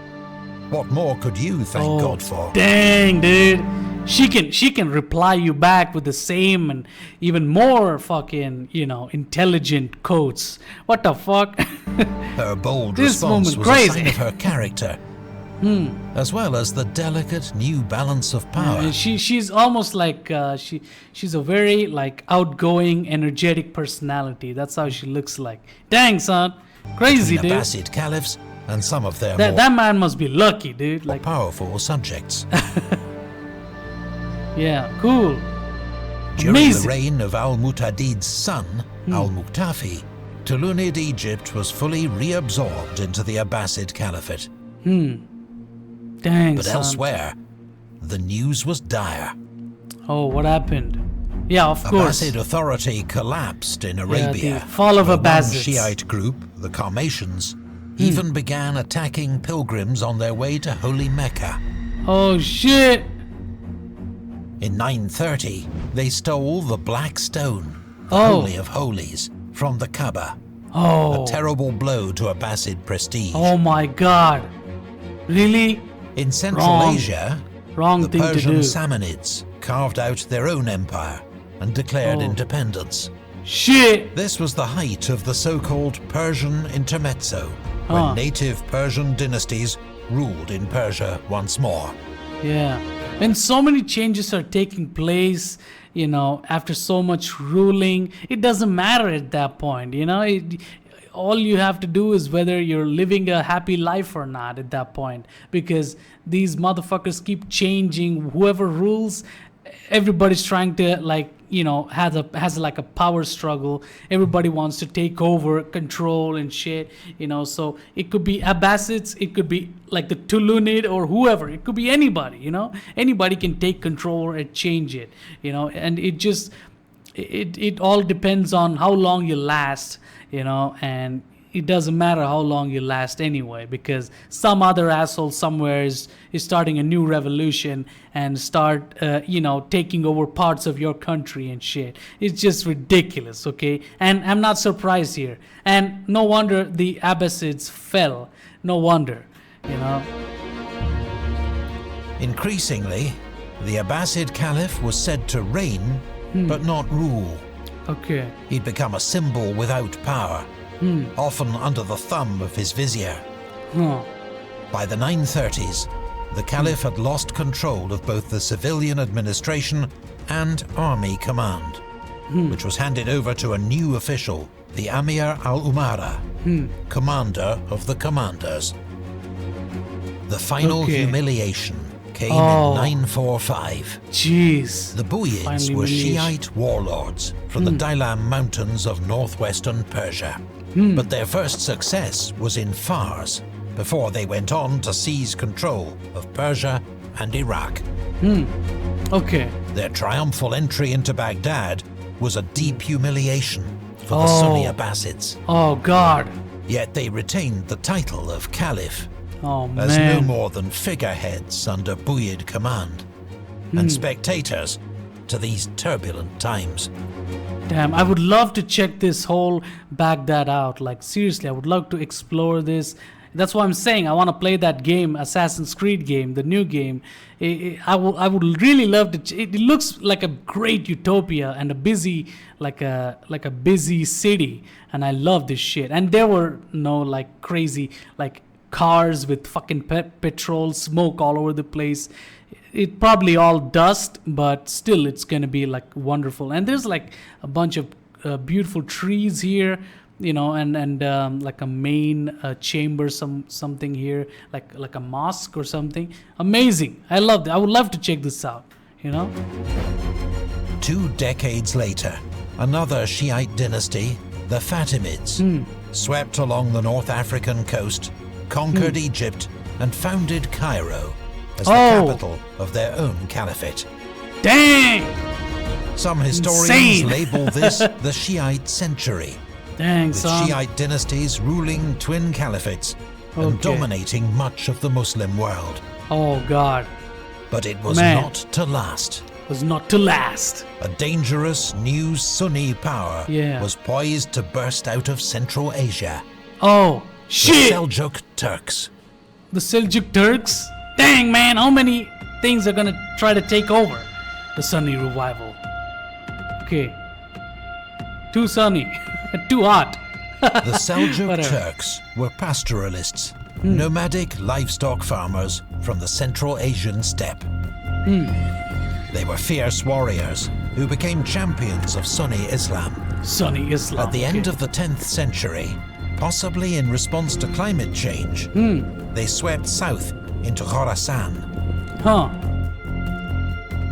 Speaker 2: What more could you thank God for?"
Speaker 1: Dang, dude. She can reply you back with the same and even more fucking, intelligent quotes. What the fuck?
Speaker 2: Her bold
Speaker 1: This
Speaker 2: response
Speaker 1: woman
Speaker 2: was
Speaker 1: crazy.
Speaker 2: a sign of her character, as well as the delicate new balance of power.
Speaker 1: And she's almost like she's a very like outgoing, energetic personality. That's how she looks like. Dang, son. Crazy,
Speaker 2: Between
Speaker 1: dude.
Speaker 2: Abbasid caliphs and some of their
Speaker 1: That
Speaker 2: more
Speaker 1: that man must be lucky, dude. Like,
Speaker 2: powerful subjects.
Speaker 1: yeah, cool.
Speaker 2: During
Speaker 1: Amazing.
Speaker 2: the reign of al-Mu'tadid's son, al-Muqtafi, Tulunid Egypt was fully reabsorbed into the Abbasid Caliphate.
Speaker 1: Dang,
Speaker 2: But
Speaker 1: son.
Speaker 2: elsewhere, the news was dire.
Speaker 1: Oh, what happened? Yeah, of course.
Speaker 2: Abbasid authority collapsed in Arabia.
Speaker 1: the fall of
Speaker 2: where one
Speaker 1: Abbasids.
Speaker 2: Shiite group, the Qarmatians, even began attacking pilgrims on their way to Holy Mecca.
Speaker 1: Oh shit!
Speaker 2: In 930, they stole the Black Stone, the
Speaker 1: Oh.
Speaker 2: Holy of Holies, from the Kaaba.
Speaker 1: Oh.
Speaker 2: A terrible blow to Abbasid prestige.
Speaker 1: Oh my god. Really?
Speaker 2: In Central
Speaker 1: Wrong.
Speaker 2: Asia,
Speaker 1: Wrong
Speaker 2: the
Speaker 1: thing to
Speaker 2: Persian
Speaker 1: do.
Speaker 2: Samanids carved out their own empire and declared
Speaker 1: Oh.
Speaker 2: independence.
Speaker 1: Shit!
Speaker 2: This was the height of the so-called Persian intermezzo,
Speaker 1: Huh.
Speaker 2: when native Persian dynasties ruled in Persia once more.
Speaker 1: Yeah. And so many changes are taking place, you know, after so much ruling. It doesn't matter at that point, you know. All you have to do is whether you're living a happy life or not at that point. Because these motherfuckers keep changing. Whoever rules, everybody's trying to, like, you know, has like a power struggle. Everybody wants to take over, control and shit, you know. So it could be Abbasids, it could be like the Tulunid or whoever. It could be anybody, you know. Anybody can take control and change it, you know. And it just it all depends on how long you last, you know. And it doesn't matter how long you last anyway, because some other asshole somewhere is starting a new revolution and start, you know, taking over parts of your country and shit. It's just ridiculous, okay? And I'm not surprised here. And no wonder the Abbasids fell. No wonder, you know.
Speaker 2: Increasingly, the Abbasid Caliph was said to reign, but not rule.
Speaker 1: Okay.
Speaker 2: He'd become a symbol without power, often under the thumb of his vizier.
Speaker 1: Huh.
Speaker 2: By the 930s, the Caliph had lost control of both the civilian administration and army command, which was handed over to a new official, the Amir al-Umara, commander of the commanders. The final
Speaker 1: Okay.
Speaker 2: humiliation came
Speaker 1: Oh.
Speaker 2: in 945.
Speaker 1: Jeez.
Speaker 2: The Buyids
Speaker 1: Final
Speaker 2: were
Speaker 1: humiliation.
Speaker 2: Shiite warlords from the Dailam mountains of northwestern Persia. But their first success was in Fars, before they went on to seize control of Persia and Iraq.
Speaker 1: Okay.
Speaker 2: Their triumphal entry into Baghdad was a deep humiliation for the Sunni Abbasids.
Speaker 1: Oh God.
Speaker 2: Yet they retained the title of Caliph,
Speaker 1: Oh
Speaker 2: as
Speaker 1: man.
Speaker 2: no more than figureheads under Buyid command, and spectators to these turbulent times.
Speaker 1: Damn, I would love to check this whole Baghdad out. Like, seriously, I would love to explore this. That's what I'm saying. I want to play that game, Assassin's Creed game, the new game. I would really love to. It looks like a great utopia and a busy, like a busy city. And I love this shit. And there were no like crazy like cars with fucking petrol smoke all over the place. It probably all dust, but still it's gonna be like wonderful. And there's like a bunch of beautiful trees here, you know, and like a main chamber, something here, like a mosque or something. Amazing. I love it. I would love to check this out, you know.
Speaker 2: 2 decades later, another Shiite dynasty, the Fatimids, swept along the North African coast, conquered Egypt, and founded Cairo as the capital of their own caliphate.
Speaker 1: Dang.
Speaker 2: Some historians
Speaker 1: Insane.
Speaker 2: label this the Shiite century,
Speaker 1: Dang,
Speaker 2: with
Speaker 1: son.
Speaker 2: Shiite dynasties ruling twin caliphates and
Speaker 1: Okay.
Speaker 2: dominating much of the Muslim world.
Speaker 1: Oh God.
Speaker 2: But it was
Speaker 1: Man.
Speaker 2: not to last.
Speaker 1: Was not to last.
Speaker 2: A dangerous new Sunni power
Speaker 1: Yeah.
Speaker 2: was poised to burst out of Central Asia.
Speaker 1: Oh
Speaker 2: The
Speaker 1: shit.
Speaker 2: Seljuk Turks.
Speaker 1: The Seljuk Turks? Dang, man, how many things are gonna try to take over the Sunni revival? Okay. Too sunny. Too hot.
Speaker 2: The Seljuk
Speaker 1: Whatever.
Speaker 2: Turks were pastoralists, nomadic livestock farmers from the Central Asian steppe. They were fierce warriors who became champions of Sunni Islam.
Speaker 1: Sunni Islam.
Speaker 2: At the end of the 10th century, possibly in response to climate change, they swept south into Khorasan.
Speaker 1: Huh.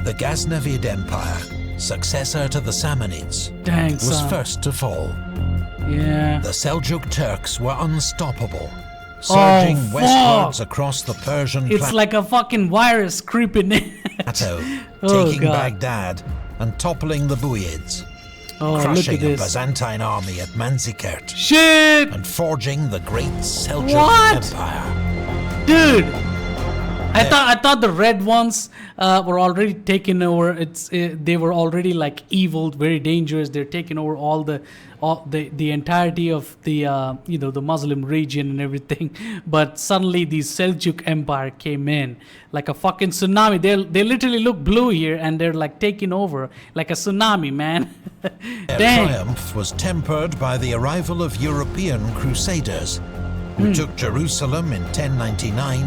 Speaker 2: The Ghaznavid Empire, successor to the Samanids,
Speaker 1: Dang,
Speaker 2: was
Speaker 1: son.
Speaker 2: first to fall.
Speaker 1: Yeah.
Speaker 2: The Seljuk Turks were unstoppable, surging
Speaker 1: fuck.
Speaker 2: westwards across the Persian
Speaker 1: It's
Speaker 2: plateau.
Speaker 1: like a fucking virus creeping in. Oh,
Speaker 2: taking
Speaker 1: God.
Speaker 2: Baghdad and toppling the Buyids,
Speaker 1: Oh, look
Speaker 2: crushing
Speaker 1: at
Speaker 2: a
Speaker 1: this.
Speaker 2: Byzantine army at Manzikert,
Speaker 1: Shit!
Speaker 2: and forging the great Seljuk
Speaker 1: What?
Speaker 2: Empire.
Speaker 1: Dude! I thought the red ones were already taken over. They were already like evil, very dangerous. They're taking over all the entirety of the the Muslim region and everything. But suddenly the Seljuk Empire came in like a fucking tsunami. They literally look blue here and they're like taking over like a tsunami, man.
Speaker 2: Their
Speaker 1: Dang.
Speaker 2: triumph was tempered by the arrival of European crusaders, who took Jerusalem in 1099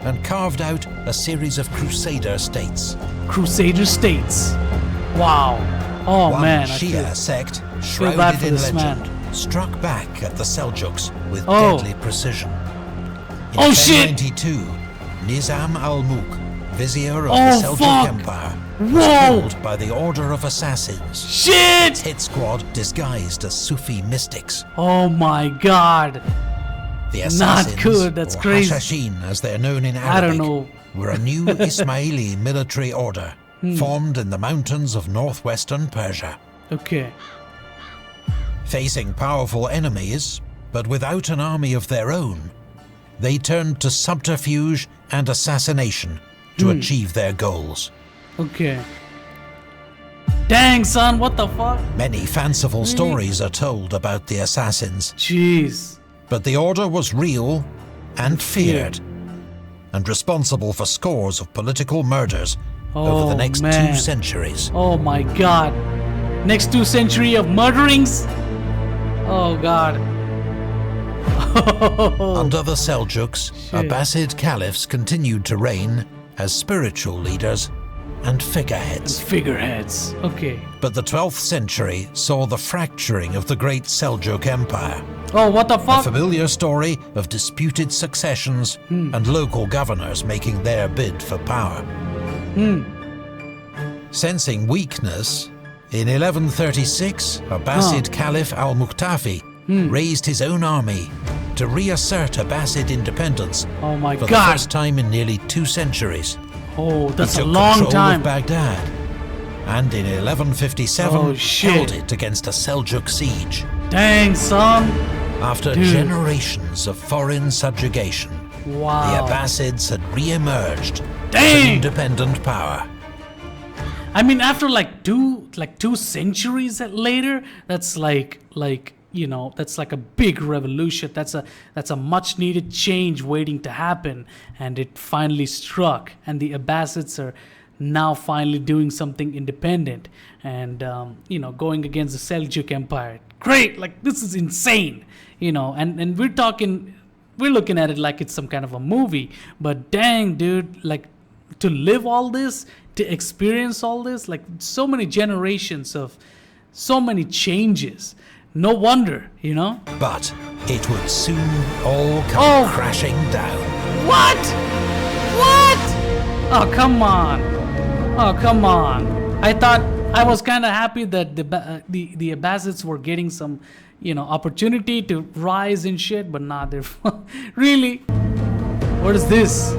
Speaker 2: and carved out a series of crusader states.
Speaker 1: Crusader states. Wow. Oh
Speaker 2: One
Speaker 1: man. I
Speaker 2: Shia
Speaker 1: feel-
Speaker 2: sect,
Speaker 1: bad
Speaker 2: shrouded
Speaker 1: for
Speaker 2: in
Speaker 1: this
Speaker 2: legend, struck back at the Seljuks with
Speaker 1: Oh.
Speaker 2: deadly precision. In
Speaker 1: Oh, shit.
Speaker 2: 1092, Nizam al-Mulk, vizier of
Speaker 1: Oh,
Speaker 2: the Seljuk
Speaker 1: fuck.
Speaker 2: Empire, was
Speaker 1: Whoa.
Speaker 2: killed by the Order of Assassins,
Speaker 1: Shit!
Speaker 2: hit squad disguised as Sufi mystics.
Speaker 1: Oh my god.
Speaker 2: The
Speaker 1: Not
Speaker 2: Assassins,
Speaker 1: good, that's
Speaker 2: or
Speaker 1: crazy.
Speaker 2: Hashashin as they're known in
Speaker 1: I
Speaker 2: Arabic,
Speaker 1: don't know.
Speaker 2: were a new Ismaili military order formed in the mountains of northwestern Persia.
Speaker 1: Okay.
Speaker 2: Facing powerful enemies, but without an army of their own, they turned to subterfuge and assassination to achieve their goals.
Speaker 1: Okay. Dang, son, what the fuck?
Speaker 2: Many fanciful stories are told about the assassins,
Speaker 1: Jeez.
Speaker 2: but the order was real and feared, and responsible for scores of political murders over the
Speaker 1: Oh,
Speaker 2: next
Speaker 1: man.
Speaker 2: 2 centuries.
Speaker 1: Oh my god. Next 2 century of murderings? Oh god.
Speaker 2: Under the Seljuks,
Speaker 1: Shit.
Speaker 2: Abbasid caliphs continued to reign as spiritual leaders and figureheads.
Speaker 1: Figureheads. Okay.
Speaker 2: But the 12th century saw the fracturing of the great Seljuk Empire.
Speaker 1: Oh, what the
Speaker 2: A
Speaker 1: fuck?
Speaker 2: familiar story of disputed successions and local governors making their bid for power. Sensing weakness, in 1136, Abbasid Caliph al-Muqtafi raised his own army to reassert Abbasid independence
Speaker 1: Oh my
Speaker 2: for the
Speaker 1: god.
Speaker 2: first time in nearly 2 centuries.
Speaker 1: Oh, that's
Speaker 2: He
Speaker 1: a
Speaker 2: took
Speaker 1: long
Speaker 2: control
Speaker 1: time.
Speaker 2: of Baghdad, and in 1157
Speaker 1: Oh, shit.
Speaker 2: held it against a Seljuk siege.
Speaker 1: Dang, son.
Speaker 2: After
Speaker 1: Dude.
Speaker 2: generations of foreign subjugation,
Speaker 1: Wow.
Speaker 2: the Abbasids had re-emerged as an
Speaker 1: Dang.
Speaker 2: independent power.
Speaker 1: I mean, after like two centuries later, that's like that's like a big revolution. That's a much needed change waiting to happen, and it finally struck. And the Abbasids are now finally doing something independent, and going against the Seljuk Empire. Great, like this is insane, And we're looking at it like it's some kind of a movie, but dang, dude, like to live all this, to experience all this, like so many generations of so many changes. No wonder,
Speaker 2: But it would soon all come
Speaker 1: Oh.
Speaker 2: crashing down.
Speaker 1: What? Oh, come on. I was kind of happy that the Abbasids were getting some, opportunity to rise and shit, but nah, they're really. What is this?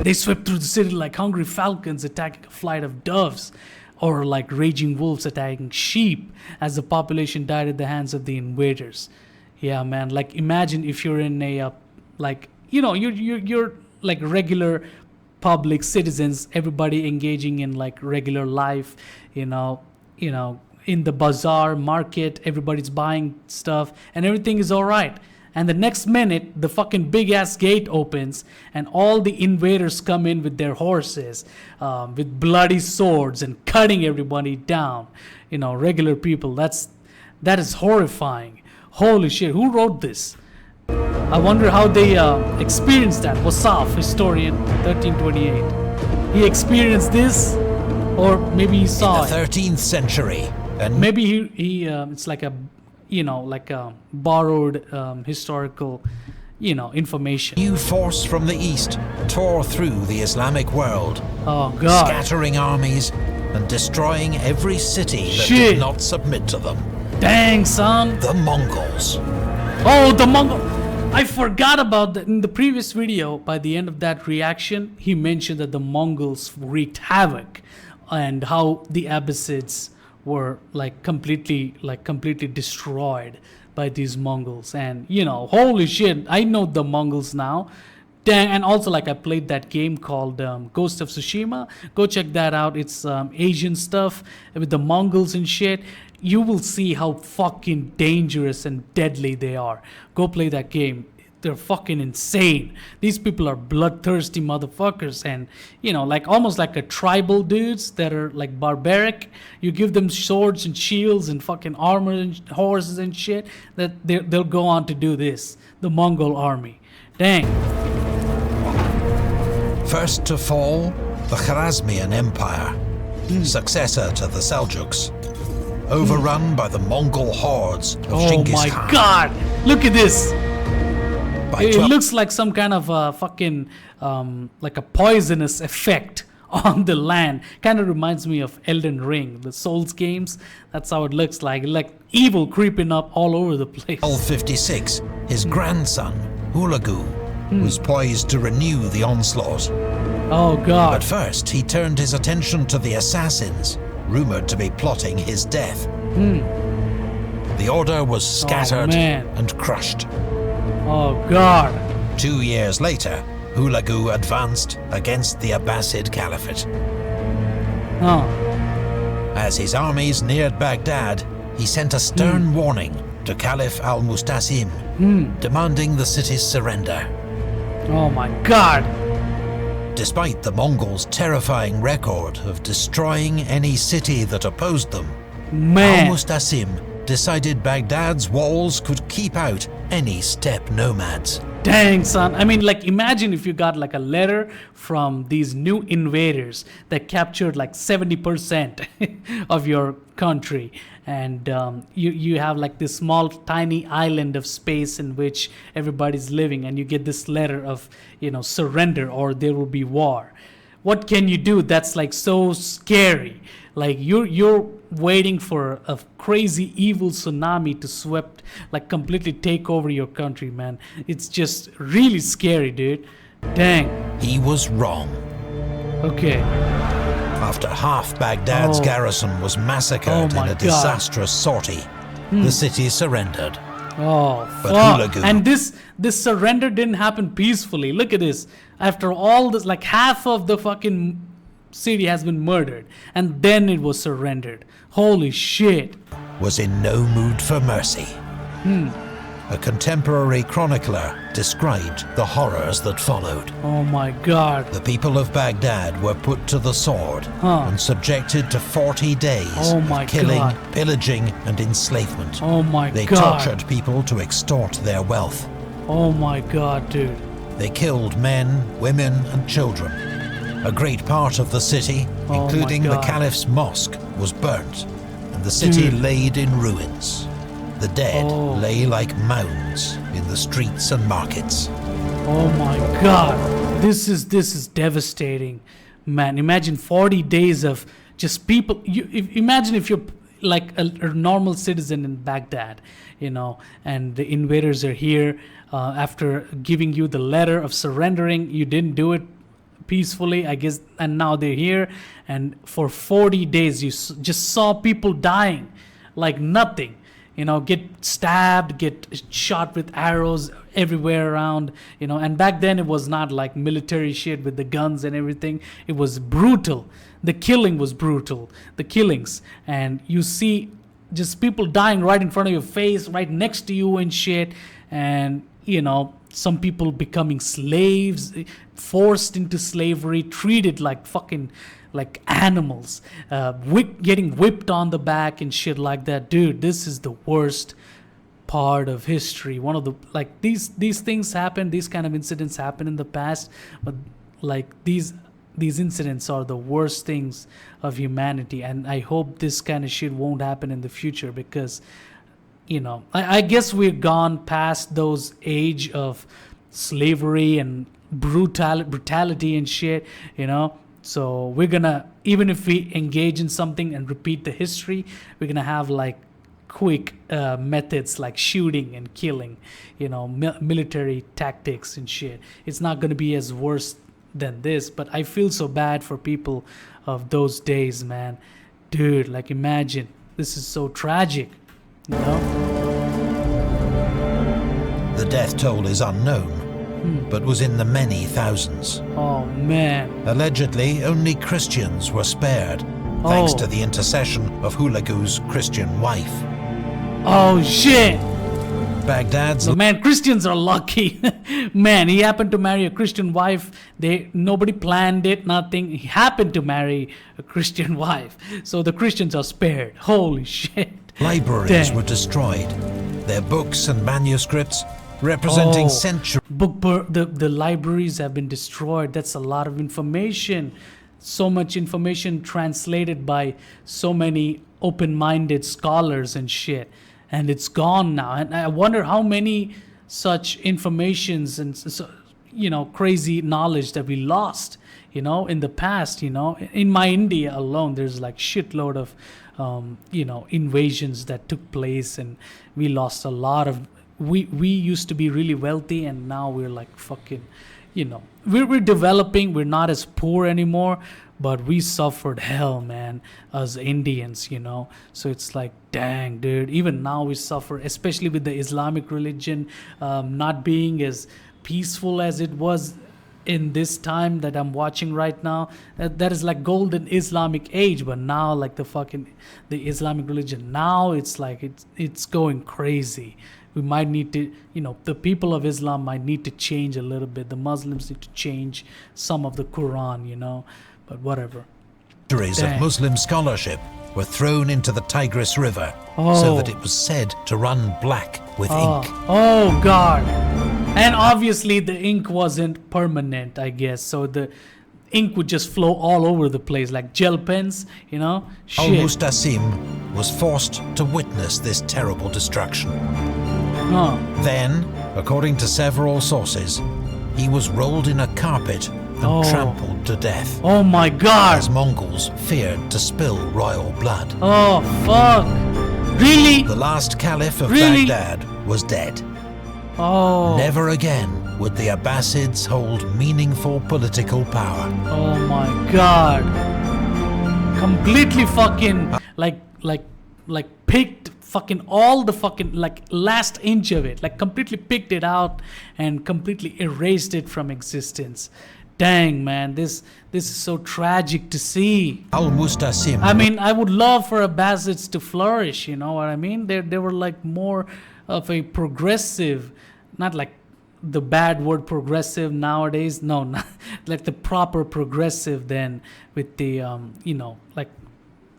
Speaker 1: They swept through the city like hungry falcons attacking a flight of doves, or like raging wolves attacking sheep as the population died at the hands of the invaders. Yeah, man. Like imagine if you're in a you're like regular public citizens, everybody engaging in like regular life, in the bazaar market, everybody's buying stuff and everything is all right. And the next minute, the fucking big ass gate opens, and all the invaders come in with their horses, with bloody swords and cutting everybody down. Regular people. That is horrifying. Holy shit! Who wrote this? I wonder how they experienced that. Wasaf, historian, 1328. He experienced this, or maybe he saw
Speaker 2: In the
Speaker 1: it.
Speaker 2: 13th century, and
Speaker 1: Maybe he it's like a like a borrowed historical information.
Speaker 2: new force from the east tore through the Islamic world,
Speaker 1: Oh god.
Speaker 2: scattering armies and destroying every city that
Speaker 1: Shit.
Speaker 2: did not submit to them.
Speaker 1: Dang, son.
Speaker 2: The Mongols.
Speaker 1: Oh, the Mongol. I forgot about that. In the previous video, by the end of that reaction, he mentioned that the Mongols wreaked havoc and how the Abbasids were completely destroyed by these Mongols. And holy shit, I know the Mongols now. Dang. And also, I played that game called Ghost of Tsushima. Go check that out. It's Asian stuff with the Mongols and shit. You will see how fucking dangerous and deadly they are. Go play that game. They're fucking insane. These people are bloodthirsty motherfuckers, and almost like a tribal dudes that are barbaric. You give them swords and shields and fucking armor and horses and shit, that they'll go on to do this. The Mongol army. Dang.
Speaker 2: First to fall, the Khwarezmian Empire, successor to the Seljuks, overrun by the Mongol hordes of Genghis Khan.
Speaker 1: Oh my god! Look at this! It looks like some kind of fucking, like a poisonous effect on the land. Kind of reminds me of Elden Ring, the Souls games. That's how it looks like evil creeping up all over the place.
Speaker 2: 1256, his grandson, Hulagu, was poised to renew the onslaught.
Speaker 1: Oh god.
Speaker 2: But first, he turned his attention to the assassins, rumoured to be plotting his death. The order was scattered and crushed.
Speaker 1: Oh god.
Speaker 2: 2 years later, Hulagu advanced against the Abbasid Caliphate. As his armies neared Baghdad, he sent a stern warning to Caliph al-Mustasim, demanding the city's surrender.
Speaker 1: Oh my god.
Speaker 2: Despite the Mongols' terrifying record of destroying any city that opposed them, al-Mustasim decided Baghdad's walls could keep out any steppe nomads.
Speaker 1: Dang, son. I mean, imagine if you got a letter from these new invaders that captured 70% of your country, and you have this small tiny island of space in which everybody's living, and you get this letter of surrender or there will be war. What can you do? That's so scary. You're waiting for a crazy evil tsunami to swept completely take over your country, man. It's just really scary, dude. Dang.
Speaker 2: He was wrong.
Speaker 1: Okay.
Speaker 2: After half Baghdad's garrison was massacred in a disastrous sortie, the city surrendered.
Speaker 1: Oh,
Speaker 2: but
Speaker 1: fuck. And this surrender didn't happen peacefully. Look at this. After all this, half of the fucking city has been murdered, and then it was surrendered. Holy shit.
Speaker 2: Was in no mood for mercy. A contemporary chronicler described the horrors that followed.
Speaker 1: Oh my god.
Speaker 2: The people of Baghdad were put to the sword and subjected to 40 days of killing, pillaging, and enslavement.
Speaker 1: Oh my god.
Speaker 2: They tortured people to extort their wealth.
Speaker 1: Oh my god, dude.
Speaker 2: They killed men, women, and children. A great part of the city, including the Caliph's mosque, was burnt, and the city laid in ruins. The dead lay like mounds in the streets and markets.
Speaker 1: Oh my god. This is devastating, man. Imagine 40 days of just people. Imagine if you're a normal citizen in Baghdad, and the invaders are here after giving you the letter of surrendering. You didn't do it peacefully, I guess, and now they're here, and for 40 days you just saw people dying like nothing. Get stabbed, get shot with arrows everywhere around, and back then it was not like military shit with the guns and everything. It was brutal. The killing was brutal. The killings, and you see just people dying right in front of your face, right next to you and shit, and some people becoming slaves, forced into slavery, treated like fucking animals, getting whipped on the back and shit like that. Dude, this is the worst part of history. One of the these things happen, these kind of incidents happen in the past, but these incidents are the worst things of humanity, and I hope this kind of shit won't happen in the future, because I guess we're gone past those age of slavery and brutality and shit, So we're gonna, even if we engage in something and repeat the history, we're gonna have quick methods like shooting and killing, you know, military tactics and shit. It's not going to be as worse than this, but I feel so bad for people of those days, man. Dude, like imagine, this is so tragic, you know?
Speaker 2: The death toll is unknown, but was in the many thousands.
Speaker 1: Oh, man.
Speaker 2: Allegedly, only Christians were spared, thanks
Speaker 1: Oh.
Speaker 2: to the intercession of Hulagu's Christian wife.
Speaker 1: Oh, shit.
Speaker 2: Baghdad's
Speaker 1: So, man, Christians are lucky. Man, he happened to marry a Christian wife. Nobody planned it, nothing. He happened to marry a Christian wife. So the Christians are spared. Holy shit.
Speaker 2: libraries
Speaker 1: Dang.
Speaker 2: were destroyed, their books and manuscripts representing centuries.
Speaker 1: The libraries have been destroyed. That's a lot of information. So much information translated by so many open-minded scholars and shit. And it's gone now. And I wonder how many such informations and, you know, crazy knowledge that we lost, you know, in the past, you know. In my India alone, there's like shitload of, you know, invasions that took place, and we lost a lot of, we used to be really wealthy, and now we're like fucking, you know, we're developing, we're not as poor anymore, but we suffered hell, man, as Indians, you know. So it's like, dang, dude, even now we suffer, especially with the Islamic religion not being as peaceful as it was in this time that I'm watching right now. That is like golden Islamic age, but now like the Islamic religion, now it's like it's going crazy. We might need to, you know, the people of Islam might need to change a little bit. The Muslims need to change some of the Quran, you know, but whatever.
Speaker 2: Centuries of
Speaker 1: Dang.
Speaker 2: Muslim scholarship were thrown into the Tigris River so
Speaker 1: Oh.
Speaker 2: that it was said to run black with ink.
Speaker 1: Oh God. And obviously the ink wasn't permanent, I guess. So the ink would just flow all over the place like gel pens, you know? Shit.
Speaker 2: Al-Mustasim was forced to witness this terrible destruction.
Speaker 1: Huh.
Speaker 2: Then, according to several sources, he was rolled in a carpet and
Speaker 1: Oh.
Speaker 2: trampled to death,
Speaker 1: Oh my God.
Speaker 2: as Mongols feared to spill royal blood.
Speaker 1: Oh fuck. Really?
Speaker 2: The last caliph of
Speaker 1: Really?
Speaker 2: Baghdad was dead.
Speaker 1: Oh.
Speaker 2: Never again would the Abbasids hold meaningful political power.
Speaker 1: Oh my God. Completely fucking like picked fucking all the fucking like last inch of it, like completely picked it out and completely erased it from existence. Dang, man, this is so tragic to see.
Speaker 2: Al-Mustasim
Speaker 1: I mean, I would love for Abbasids to flourish, you know what I mean? They were like more of a progressive, not like the bad word progressive nowadays. No, not like the proper progressive then, with the you know, like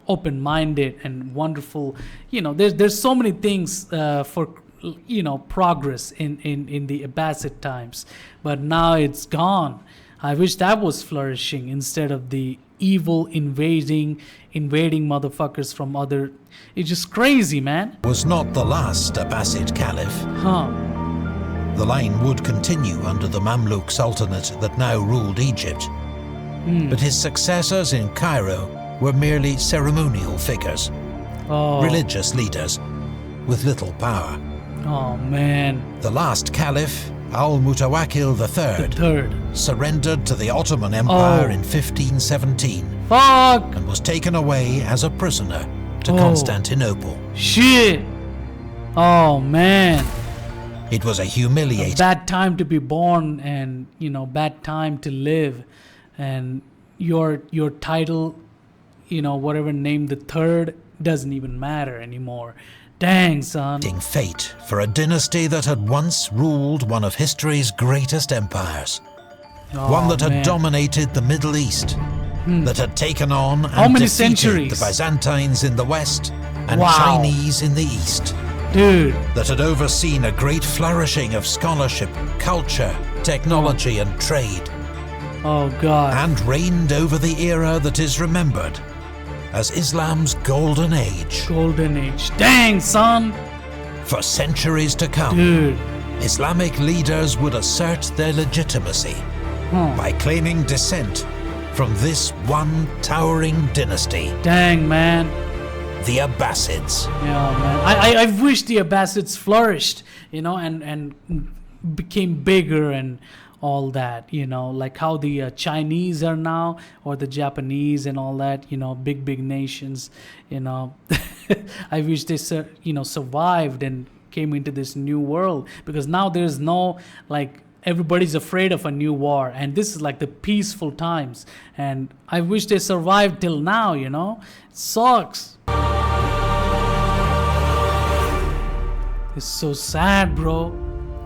Speaker 1: open-minded and wonderful, you know, there's so many things for, you know, progress in the Abbasid times, but now it's gone. I wish that was flourishing instead of the evil invading motherfuckers from other. It's just crazy, man.
Speaker 2: was not the last Abbasid caliph.
Speaker 1: Huh.
Speaker 2: The line would continue under the Mamluk Sultanate that now ruled Egypt. But his successors in Cairo were merely ceremonial figures,
Speaker 1: Oh.
Speaker 2: religious leaders with little power.
Speaker 1: Oh man.
Speaker 2: The last caliph, Al-Mutawakkil III,
Speaker 1: Third.
Speaker 2: surrendered to the Ottoman Empire
Speaker 1: Oh.
Speaker 2: in 1517
Speaker 1: Fuck.
Speaker 2: and was taken away as a prisoner to
Speaker 1: Oh.
Speaker 2: Constantinople.
Speaker 1: Shit. Oh man.
Speaker 2: It was a humiliating
Speaker 1: Bad time to be born, and you know, bad time to live, and your title, you know, whatever name, the third, doesn't even matter anymore. Dang, son.
Speaker 2: fate for a dynasty that had once ruled one of history's greatest empires. One that had
Speaker 1: man.
Speaker 2: dominated the Middle East, that had taken on and
Speaker 1: How many
Speaker 2: defeated
Speaker 1: centuries?
Speaker 2: the Byzantines in the west and
Speaker 1: Wow.
Speaker 2: Chinese in the east,
Speaker 1: Dude.
Speaker 2: that had overseen a great flourishing of scholarship, culture, technology and trade,
Speaker 1: Oh God.
Speaker 2: and reigned over the era that is remembered as Islam's golden age.
Speaker 1: Golden age. Dang, son.
Speaker 2: For centuries to come,
Speaker 1: Dude.
Speaker 2: Islamic leaders would assert their legitimacy by claiming descent from this one towering dynasty.
Speaker 1: Dang, man.
Speaker 2: the Abbasids.
Speaker 1: Yeah, man. I wish the Abbasids flourished, and became bigger and all that, like how the Chinese are now, or the Japanese and all that, big nations, I wish they survived and came into this new world, because now there's no, like, everybody's afraid of a new war, and this is like the peaceful times, and I wish they survived till now. It sucks. It's so sad, bro.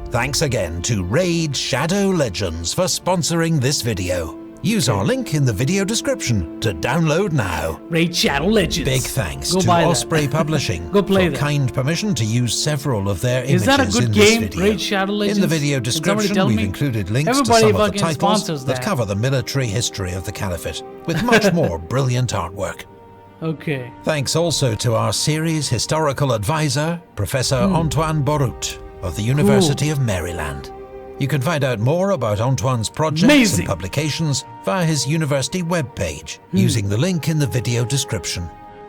Speaker 2: Thanks again to Raid Shadow Legends for sponsoring this video. Use our link in the video description to download now.
Speaker 1: Raid Shadow Legends.
Speaker 2: Big thanks to Osprey Publishing
Speaker 1: Go play
Speaker 2: for
Speaker 1: that.
Speaker 2: kind permission to use several of their images
Speaker 1: Is that a good
Speaker 2: in
Speaker 1: game,
Speaker 2: this video.
Speaker 1: Raid Shadow Legends?
Speaker 2: In the video
Speaker 1: Can somebody
Speaker 2: description,
Speaker 1: tell
Speaker 2: we've
Speaker 1: me?
Speaker 2: included links
Speaker 1: Everybody
Speaker 2: to some of the
Speaker 1: fucking
Speaker 2: titles
Speaker 1: sponsors
Speaker 2: that
Speaker 1: that.
Speaker 2: cover the military history of the Caliphate, with much more brilliant artwork.
Speaker 1: Okay.
Speaker 2: Thanks also to our series historical advisor, Professor Antoine Borut of the University of Maryland. You can find out more about Antoine's projects and publications via his university webpage using the link in the video description.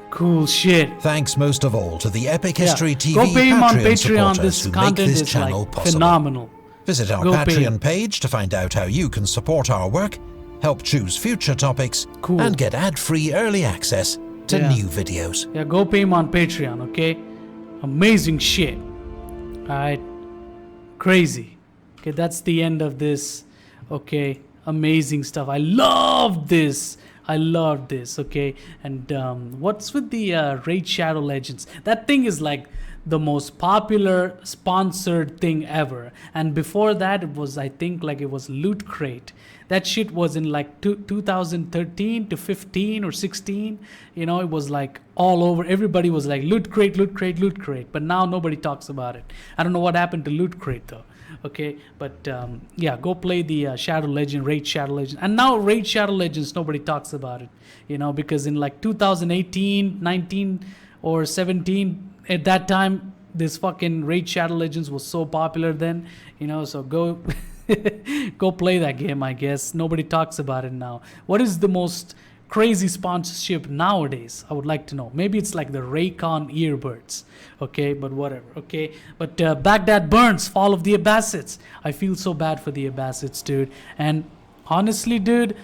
Speaker 1: Cool shit.
Speaker 2: Thanks most of all to the Epic History TV
Speaker 1: Go pay him on
Speaker 2: Patreon
Speaker 1: Patreon.
Speaker 2: supporters
Speaker 1: This
Speaker 2: who make
Speaker 1: content
Speaker 2: this
Speaker 1: is
Speaker 2: channel
Speaker 1: like
Speaker 2: possible.
Speaker 1: phenomenal.
Speaker 2: Visit our
Speaker 1: Go pay him.
Speaker 2: Patreon page to find out how you can support our work, help choose future topics, and get ad-free early access to new videos.
Speaker 1: Yeah, go pay him on Patreon, okay? Amazing shit. Alright. Crazy. Okay, that's the end of this. Okay, amazing stuff. I love this. Okay? And what's with the Raid Shadow Legends? That thing is like the most popular sponsored thing ever. And before that, it was, I think, like it was Loot Crate. That shit was in like 2013 to 15 or 16. It was like all over. Everybody was like Loot Crate, Loot Crate, Loot Crate. But now nobody talks about it. I don't know what happened to Loot Crate though. Okay, but yeah, go play the Shadow Legend, Raid Shadow Legend. And now Raid Shadow Legends, nobody talks about it, because in like 2018, 19 or 17, at that time, this fucking Raid Shadow Legends was so popular then, so go go play that game, I guess. Nobody talks about it now. What is the most crazy sponsorship nowadays? I would like to know. Maybe it's like the Raycon earbuds, okay, but whatever, okay. But Baghdad burns, fall of the Abbasids. I feel so bad for the Abbasids, dude. And honestly, dude,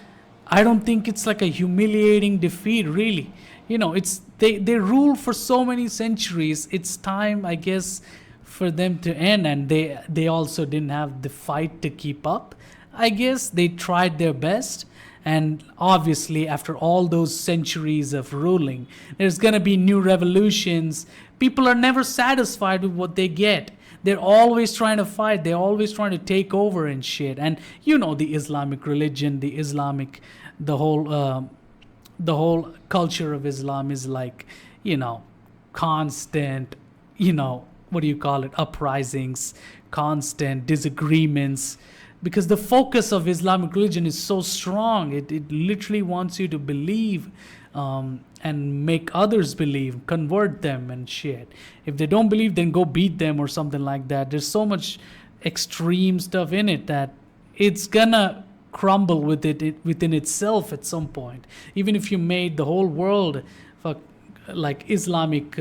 Speaker 1: I don't think it's like a humiliating defeat, really. It's they rule for so many centuries. It's time, I guess, for them to end, and they also didn't have the fight to keep up. I guess they tried their best. And obviously, after all those centuries of ruling, there's going to be new revolutions. People are never satisfied with what they get. They're always trying to fight. They're always trying to take over and shit. And the Islamic religion, the whole culture of Islam is like, constant, what do you call it? Uprisings, constant disagreements. Because the focus of Islamic religion is so strong. It literally wants you to believe and make others believe, convert them and shit. If they don't believe, then go beat them or something like that. There's so much extreme stuff in it that it's gonna crumble within itself at some point. Even if you made the whole world like Islamic,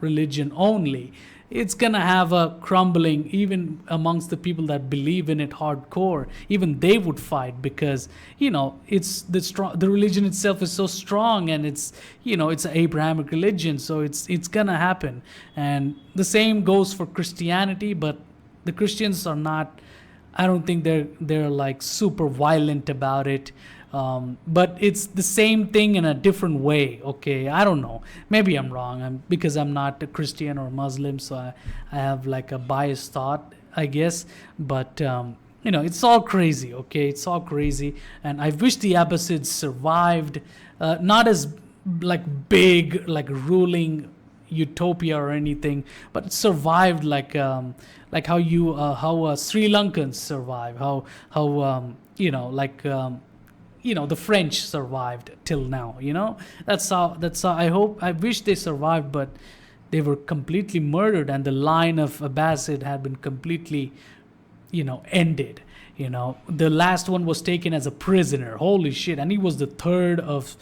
Speaker 1: religion only, it's gonna have a crumbling even amongst the people that believe in it hardcore. Even they would fight because it's the religion itself is so strong, and it's it's an Abrahamic religion, so it's gonna happen. And the same goes for Christianity, but the Christians are not. I don't think they're like super violent about it. But it's the same thing in a different way. Okay, I don't know. Maybe I'm wrong. Because I'm not a Christian or Muslim, so I have like a biased thought, I guess. But it's all crazy. Okay, it's all crazy, and I wish the Abbasids survived. Not as like big, like ruling utopia or anything, but it survived like how Sri Lankans survive. The French survived till now. That's how I wish they survived, but they were completely murdered, and the line of Abbasid had been completely ended. The last one was taken as a prisoner. Holy shit. And he was the third of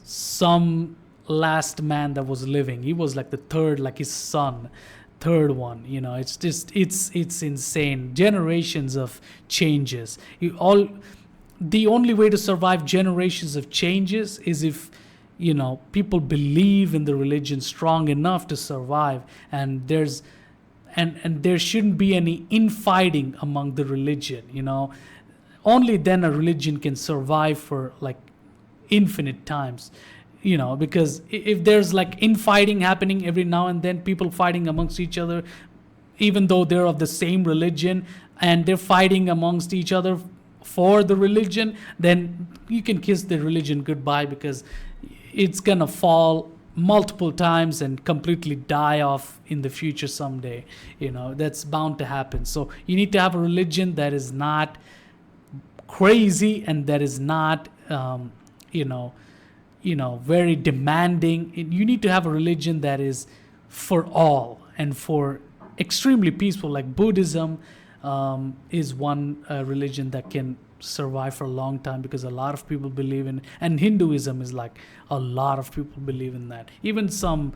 Speaker 1: some last man that was living. He was like the third, like his son, third one. You know, it's just it's insane. Generations of changes. The only way to survive generations of changes is if, you know, people believe in the religion strong enough to survive, and there shouldn't be any infighting among the religion. You know, only then a religion can survive for like infinite times. You know, because if there's like infighting happening every now and then, people fighting amongst each other, even though they're of the same religion, and they're fighting amongst each other for the religion, then you can kiss the religion goodbye, because it's gonna fall multiple times and completely die off in the future someday. You know, that's bound to happen. So you need to have a religion that is not crazy and that is not very demanding. You need to have a religion that is for all and for extremely peaceful. Like Buddhism is one religion that can survive for a long time, because a lot of people believe in, and Hinduism is like a lot of people believe in that. Even some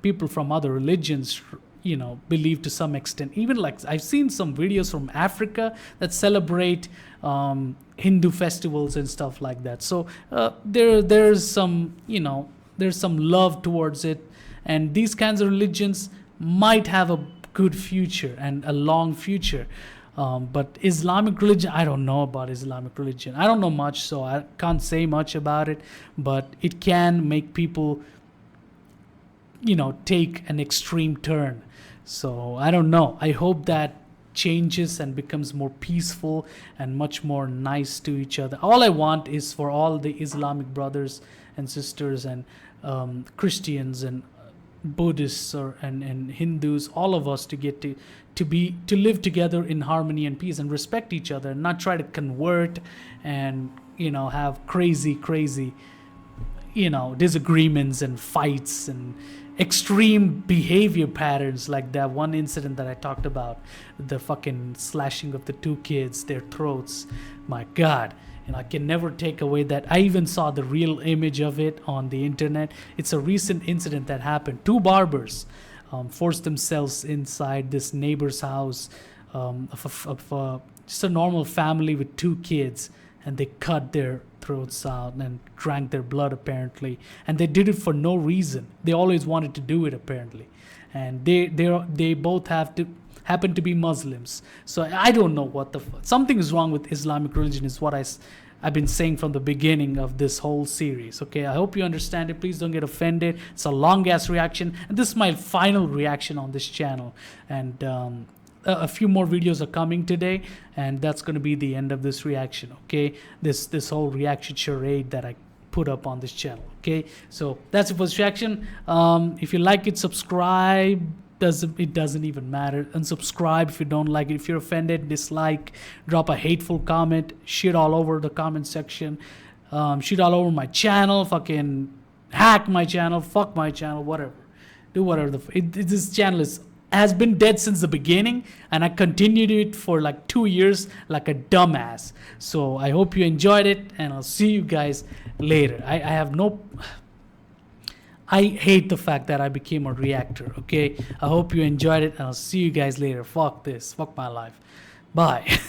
Speaker 1: people from other religions, you know, believe to some extent. Even like I've seen some videos from Africa that celebrate Hindu festivals and stuff like that. So there's some, you know, there's some love towards it, and these kinds of religions might have a good future and a long future. But Islamic religion, I don't know about Islamic religion. I don't know much, so I can't say much about it. But it can make people, you know, take an extreme turn. So I don't know. I hope that changes and becomes more peaceful and much more nice to each other. All I want is for all the Islamic brothers and sisters and Christians and Buddhists and Hindus, all of us to get to live together in harmony and peace and respect each other, and not try to convert and, you know, have crazy, you know, disagreements and fights and extreme behavior patterns, like that one incident that I talked about, the fucking slashing of the two kids, their throats. My God. And I can never take away that. I even saw the real image of it on the internet. It's a recent incident that happened. Two barbers forced themselves inside this neighbor's house of just a normal family with two kids, and they cut their throats out and drank their blood, apparently. And they did it for no reason. They always wanted to do it, apparently. And they both happen to be Muslims. So I don't know what something is wrong with Islamic religion is what I've been saying from the beginning of this whole series. Okay, I hope you understand it. Please don't get offended. It's a long ass reaction, and this is my final reaction on this channel. And a few more videos are coming today, and that's going to be the end of this reaction. Okay, this whole reaction charade that I put up on this channel. Okay, so that's it for this reaction. If you like it, subscribe. It doesn't even matter. Unsubscribe if you don't like it. If you're offended, dislike, drop a hateful comment, shit all over the comment section, shit all over my channel, fucking hack my channel, fuck my channel, whatever. Do whatever. This channel has been dead since the beginning, and I continued it for like 2 years like a dumbass. So I hope you enjoyed it, and I'll see you guys later. I hate the fact that I became a reactor, okay? I hope you enjoyed it, and I'll see you guys later. Fuck this. Fuck my life. Bye.